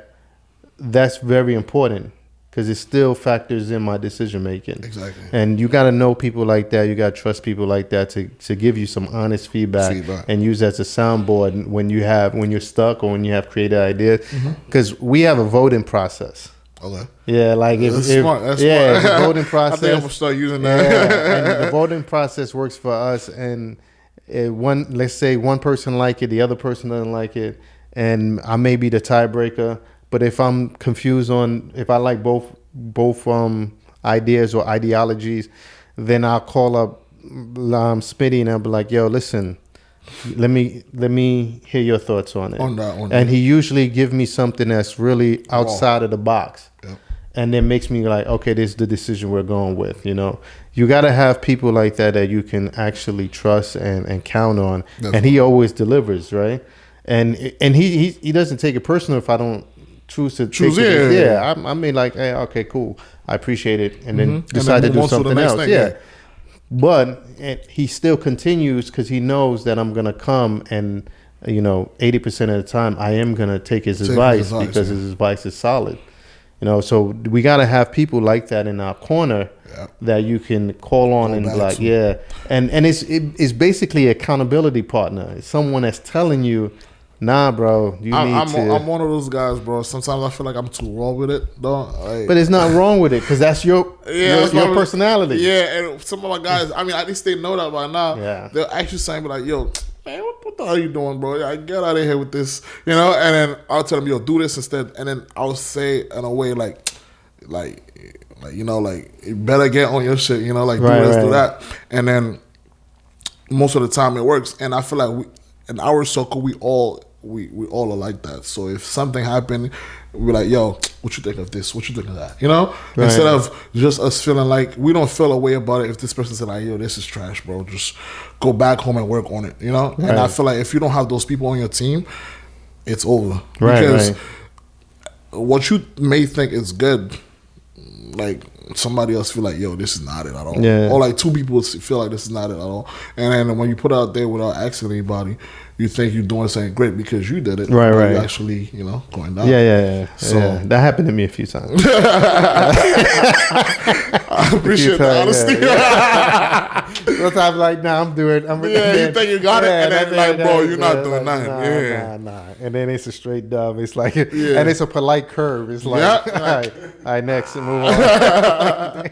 that's very important. Because it still factors in my decision making. Exactly. And you got to know people like that. You got to trust people like that to give you some honest feedback and use as a soundboard when you're stuck or when you have creative ideas. Because we have a voting process. Okay. Yeah, like that's smart. That's smart. The voting process. I think I'm gonna start using that. And the voting process works for us. And let's say one person like it, the other person doesn't like it, and I may be the tiebreaker. But if I'm confused on if I like both ideas or ideologies, then I'll call up Smitty and I'll be like, "Yo, listen, let me hear your thoughts on it." On that. And he usually give me something that's really outside of the box, and then makes me like, "Okay, this is the decision we're going with." You got to have people like that you can actually trust and count on, and he always delivers, right? And he doesn't take it personal if I don't choose to take it. I mean, like, hey, okay, cool, I appreciate it, and then decide to do something else. But he still continues because he knows that I'm gonna come, and 80% of the time I am gonna take his advice because his advice is solid. So we gotta have people like that in our corner that you can call on and be like, and it's basically an accountability partner. It's someone that's telling you, nah, bro, I'm one of those guys, bro. Sometimes I feel like I'm too raw with it, though. But it's not wrong with it, because that's your personality. Yeah, and some of my guys, I mean, at least they know that by now. Yeah. They'll actually say, like, yo, man, what the hell are you doing, bro? Get out of here with this, And then I'll tell them, yo, do this instead. And then I'll say in a way like you better get on your shit, do this, do that. And then most of the time it works. And I feel like in our circle, we all are like that. So if something happened, we're like, yo, what you think of this? What you think of that? Instead of just us feeling like we don't feel a way about it. If this person said, like, yo, this is trash, bro, just go back home and work on it. And I feel like if you don't have those people on your team, it's over. Because what you may think is good, like, somebody else feel like, yo, this is not it at all. Or like two people feel like this is not it at all. And then when you put it out there without asking anybody, you think you're doing something great because you did it. Right, but right. You're actually, going down. Yeah. So- Yeah. That happened to me a few times. I appreciate the honesty. Sometimes like, nah, I'm doing. You think you got it, and then like, bro, you're not doing nothing. Nah. And then it's a straight dub. It's like, and it's a polite curve. It's like, all right, next, and move on.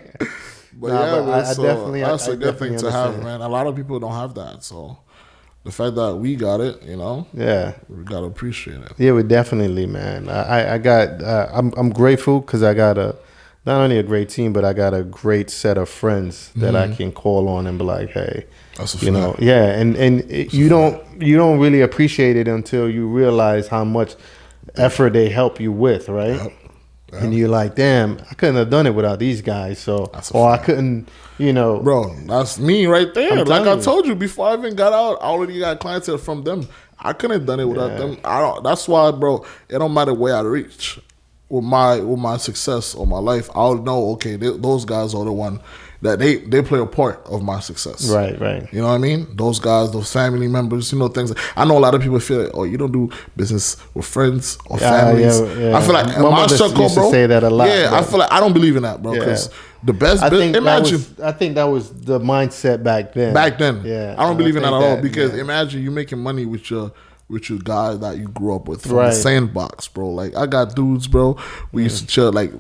But I definitely, that's I a good thing to have, understand. man. A lot of people don't have that, so the fact that we got it, Yeah. we gotta appreciate it. Yeah, we definitely, man. I'm grateful because I got not only a great team, but I got a great set of friends that I can call on and be like, hey, That's a fact. you don't really appreciate it until you realize how much effort they help you with, right? Yep. And you're like, damn, I couldn't have done it without these guys. So, That's a or I fact. couldn't, Bro, that's me right there. I'm Like I telling you. told you before I even got out, I already got clientele from them. I couldn't have done it without them. That's why, bro, it don't matter where I reach with my success or my life. I'll know, okay, those guys are the one that they play a part of my success. Right. You know what I mean? Those guys, those family members, things. I know a lot of people feel like, oh, you don't do business with friends or families. Yeah. I feel like in My my mother circle, used to bro. say that a lot, Yeah, bro. I feel like I don't believe in that, bro. Because the best, I think imagine. I think that was the mindset back then. Back then, Yeah. I don't believe in that think at all because yeah. imagine you making money with your guy that you grew up with from Right. the sandbox, bro. Like I got dudes, bro. We used to chill like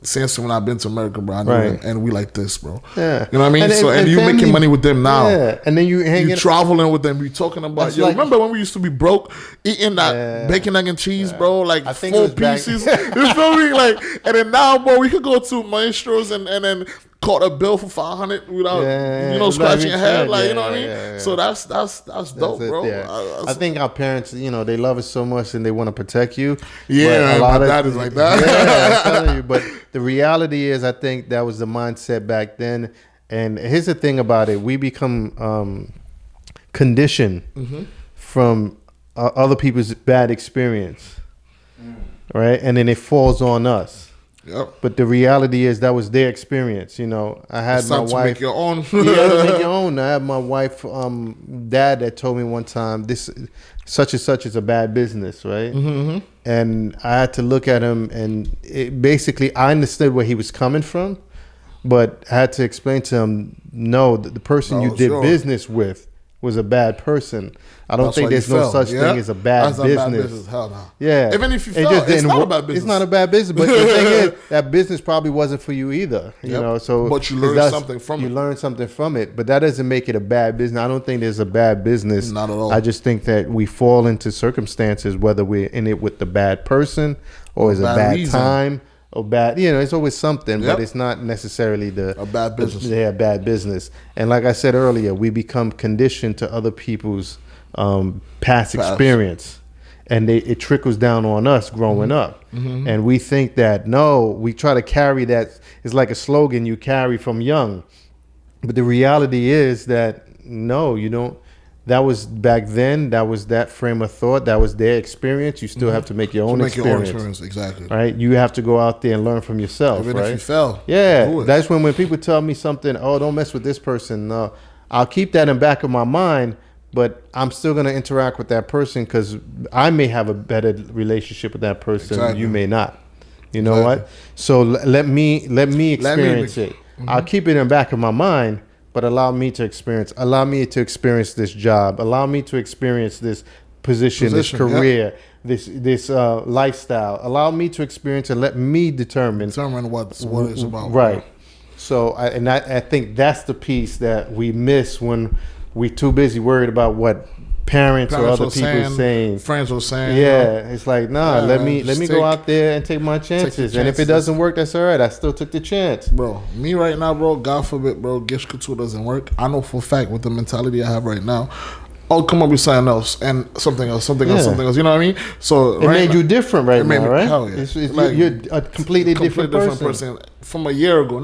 since when I've been to America, bro. I know Right. them, and we like this, bro. Yeah. You know what I mean? And you family- making money with them now. Yeah, and then you hanging. You traveling with them. You talking about. That's Yo, like- remember when we used to be broke, eating that bacon, egg, and cheese, bro? Like I think it 4 was back- pieces. You feel me? Like, and then now, bro, we could go to Maestro's and then caught a bill for 500 without scratching your head. Like, you know what I mean? Yeah. So that's dope, bro. I think our parents, they love us so much and they want to protect you. Yeah, but my dad is like that. Yeah, I'm telling you. But the reality is, I think that was the mindset back then. And here's the thing about it: we become conditioned from other people's bad experience, right? And then it falls on us. Yep. But the reality is that was their experience. I had It's my time to wife. make your own. You gotta make your own. I had my wife, dad, that told me one time, this such and such is a bad business, right? Mm-hmm. And I had to look at him, and basically I understood where he was coming from, but I had to explain to him, no, the person you did business with was a bad person. I don't think there's no such thing as a bad That's business. A bad business. Hell no. Yeah. Even if you It fail, just it's didn't not a work. bad business. It's not a bad business. But the thing is, that business probably wasn't for you either. Yep. So But you learned something from You it. learned something from it. But that doesn't make it a bad business. I don't think there's a bad business. Not at all. I just think that we fall into circumstances, whether we're in it with the bad person or it's a bad reason. time or bad, it's always something, Yep. but it's not necessarily A bad business. bad business. And like I said earlier, we become conditioned to other people's past experience, and it trickles down on us growing up. Mm-hmm. And we think that, we try to carry that. It's like a slogan you carry from young. But the reality is that, no, you don't. That was back then. That was that frame of thought. That was their experience. You still have to make your own experience. Exactly. Right? You have to go out there and learn from yourself. Even right? if you fail. Yeah, do it. that's when people tell me something, don't mess with this person. No, I'll keep that in the back of my mind, but I'm still going to interact with that person because I may have a better relationship with that person. Exactly. You may not. You know what? So let me experience it. Mm-hmm. I'll keep it in the back of my mind, but allow me to experience this job. Allow me to experience this position, this career, this lifestyle. Allow me to experience and let me determine what it's about. Right. So I think that's the piece that we miss when we're too busy worried about what parents or other people saying. Friends were saying. Yeah, it's like, let me go out there and take my chances. And if it chances. doesn't work, that's all right. I still took the chance. Bro, me right now, bro, God forbid, bro, Guich COUTURE doesn't work. I know for a fact with the mentality I have right now, I'll come up with something else and something else. You know what I mean? So It made you different right now, right? Hell yeah. You're a completely different person. from a year ago.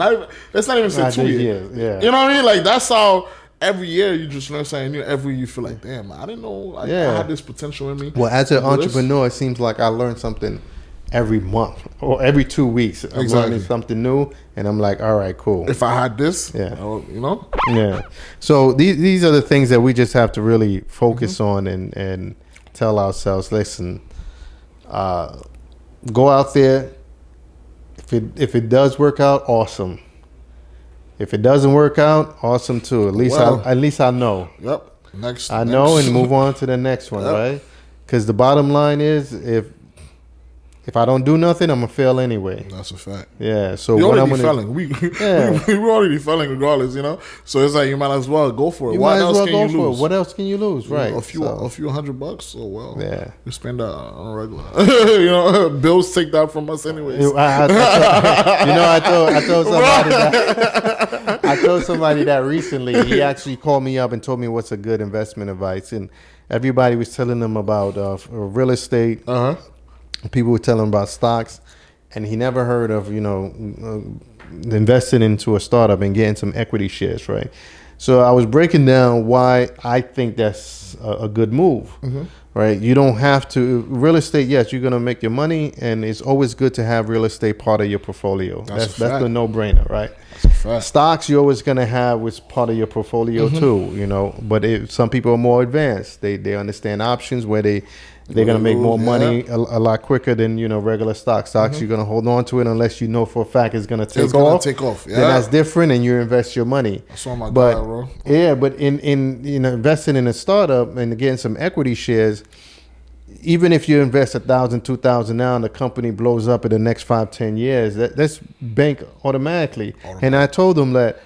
Let's not even say 2 years. Yeah. You know what I mean? Like that's how every year you just learn something new. Every year you feel like, damn, I didn't know I had this potential in me. Well, as an entrepreneur, it seems like I learn something every month or every 2 weeks. I'm Exactly. learning something new, and I'm like, all right, cool. If I had this, Yeah. you know. Yeah. So these are the things that we just have to really focus on and tell ourselves, listen, go out there. If it does work out, awesome. If it doesn't work out, awesome too. At least I know. Yep. Next. I know, and move on to the next one, Yep. right? Because the bottom line is, if I don't do nothing, I'm gonna fail anyway. That's a fact. Yeah. So You're what I'm already gonna failing. We Yeah. we're already failing regardless, you know. So it's like you might as well go for it. you What might as else well can go you for lose? it. What else can you lose? You know, Right. a few $100. Oh well. Yeah. We spend that on a regular. You know, bills take that from us anyways. I told somebody that I told somebody that recently. He actually called me up and told me what's a good investment advice, and everybody was telling him about real estate. People were telling him about stocks, and he never heard of investing into a startup and getting some equity shares, right? So I was breaking down why I think that's a good move, right? You don't have to real estate. Yes, you're gonna make your money, and it's always good to have real estate part of your portfolio. That's the no-brainer, right? That's a fact. Stocks you're always gonna have as part of your portfolio too, But some people are more advanced. They understand options where they're gonna make more money a lot quicker than regular stocks. You're gonna hold on to it unless you know for a fact it's gonna take off. Yeah. Then that's different, and you invest your money. That's all my But guy, bro. yeah, but in investing in a startup and getting some equity shares, even if you invest $1,000, $2,000 now, and the company blows up in the next 5-10 years, that's bank automatically. And I told them that.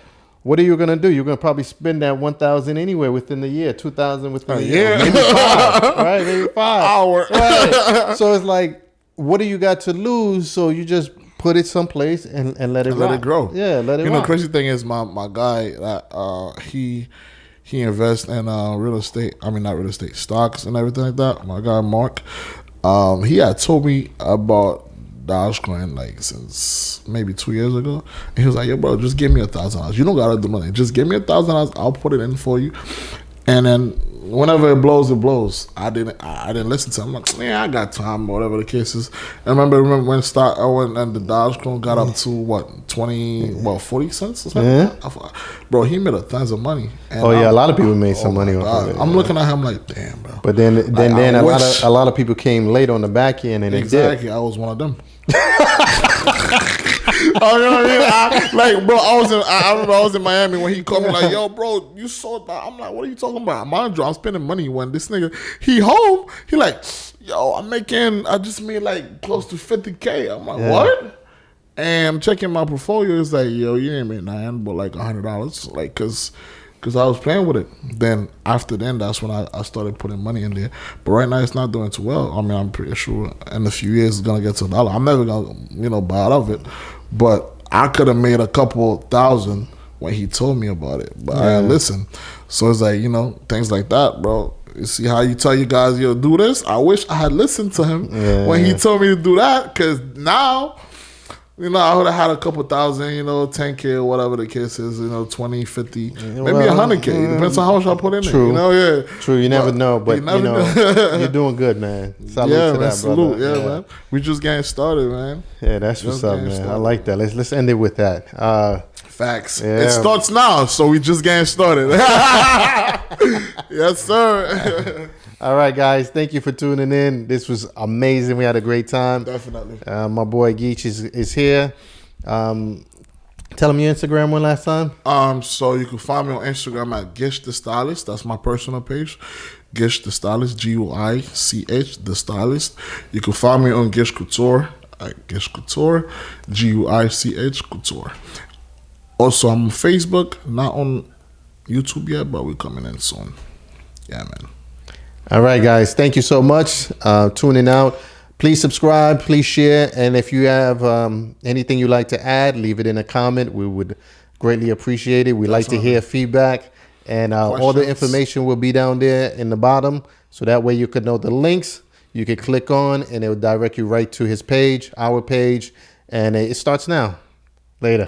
What are you gonna do? You're gonna probably spend that $1,000 anyway within the year, $2,000 within the year, maybe five, right? Maybe five. Right. So it's like, what do you got to lose? So you just put it someplace and let it rock. Let it grow. Yeah, let it rock. The crazy thing is my guy that he invests in real estate. I mean, not real estate, stocks and everything like that. My guy Mark, he had told me about Dogecoin like since maybe 2 years ago, and he was like, "Yo, bro, just give me $1,000. You don't gotta do nothing. Just give me $1,000. I'll put it in for you." And then whenever it blows, it blows. I didn't listen to him. I'm like, man, I got time, whatever the case is. And remember when the Dogecoin got up to what 40 cents or something? Yeah. Bro, he made tons of money. And a lot of people made some money off of it. I'm looking at him like, damn, bro. But then a lot of people came late on the back end, and exactly, I was one of them. Oh, you know what I mean? I remember I was in Miami when he called me like, "Yo, bro, you saw that?" I'm like, "What are you talking about?" Mind you, I'm spending money when this nigga he home. He like, "Yo, I just made like close to 50K." I'm like, "What?" And I'm checking my portfolio. It's like, "Yo, you ain't made nothing but like $100, like cause I was playing with it." Then after then, that's when I started putting money in there. But right now, it's not doing too well. I mean, I'm pretty sure in a few years it's gonna get to $1. I'm never gonna buy out of it. But I could have made a couple thousand when he told me about it. But I didn't listen. So it's like, things like that, bro. You see how you tell you guys, "Yo, do this"? I wish I had listened to him when he told me to do that. Because now, I would have had a couple thousand, 10K or whatever the case is, 20, 50, maybe 100K. Depends on how much I put in there. True, you never know, but you're doing good, man. Salute to that, brother. Salute. Yeah, man. We just getting started, man. Yeah, that's what's up, man. Started. I like that. Let's end it with that. Facts. Yeah. It starts now, so we just getting started. Yes, sir. All right, guys. Thank you for tuning in. This was amazing. We had a great time. Definitely. My boy Guich is here. Tell him your Instagram one last time. So you can find me on Instagram at Guich the Stylist. That's my personal page. Guich the Stylist, Guich the Stylist. You can find me on Guich Couture at Guich Couture, Guich Couture. Also, I'm on Facebook, not on YouTube yet, but we're coming in soon. Yeah, man. All right, guys. Thank you so much tuning out. Please subscribe. Please share. And if you have anything you'd like to add, leave it in a comment. We would greatly appreciate it. We like to hear feedback. And all the information will be down there in the bottom. So that way you could know the links. You can click on and it will direct you right to his page, our page. And it starts now. Later.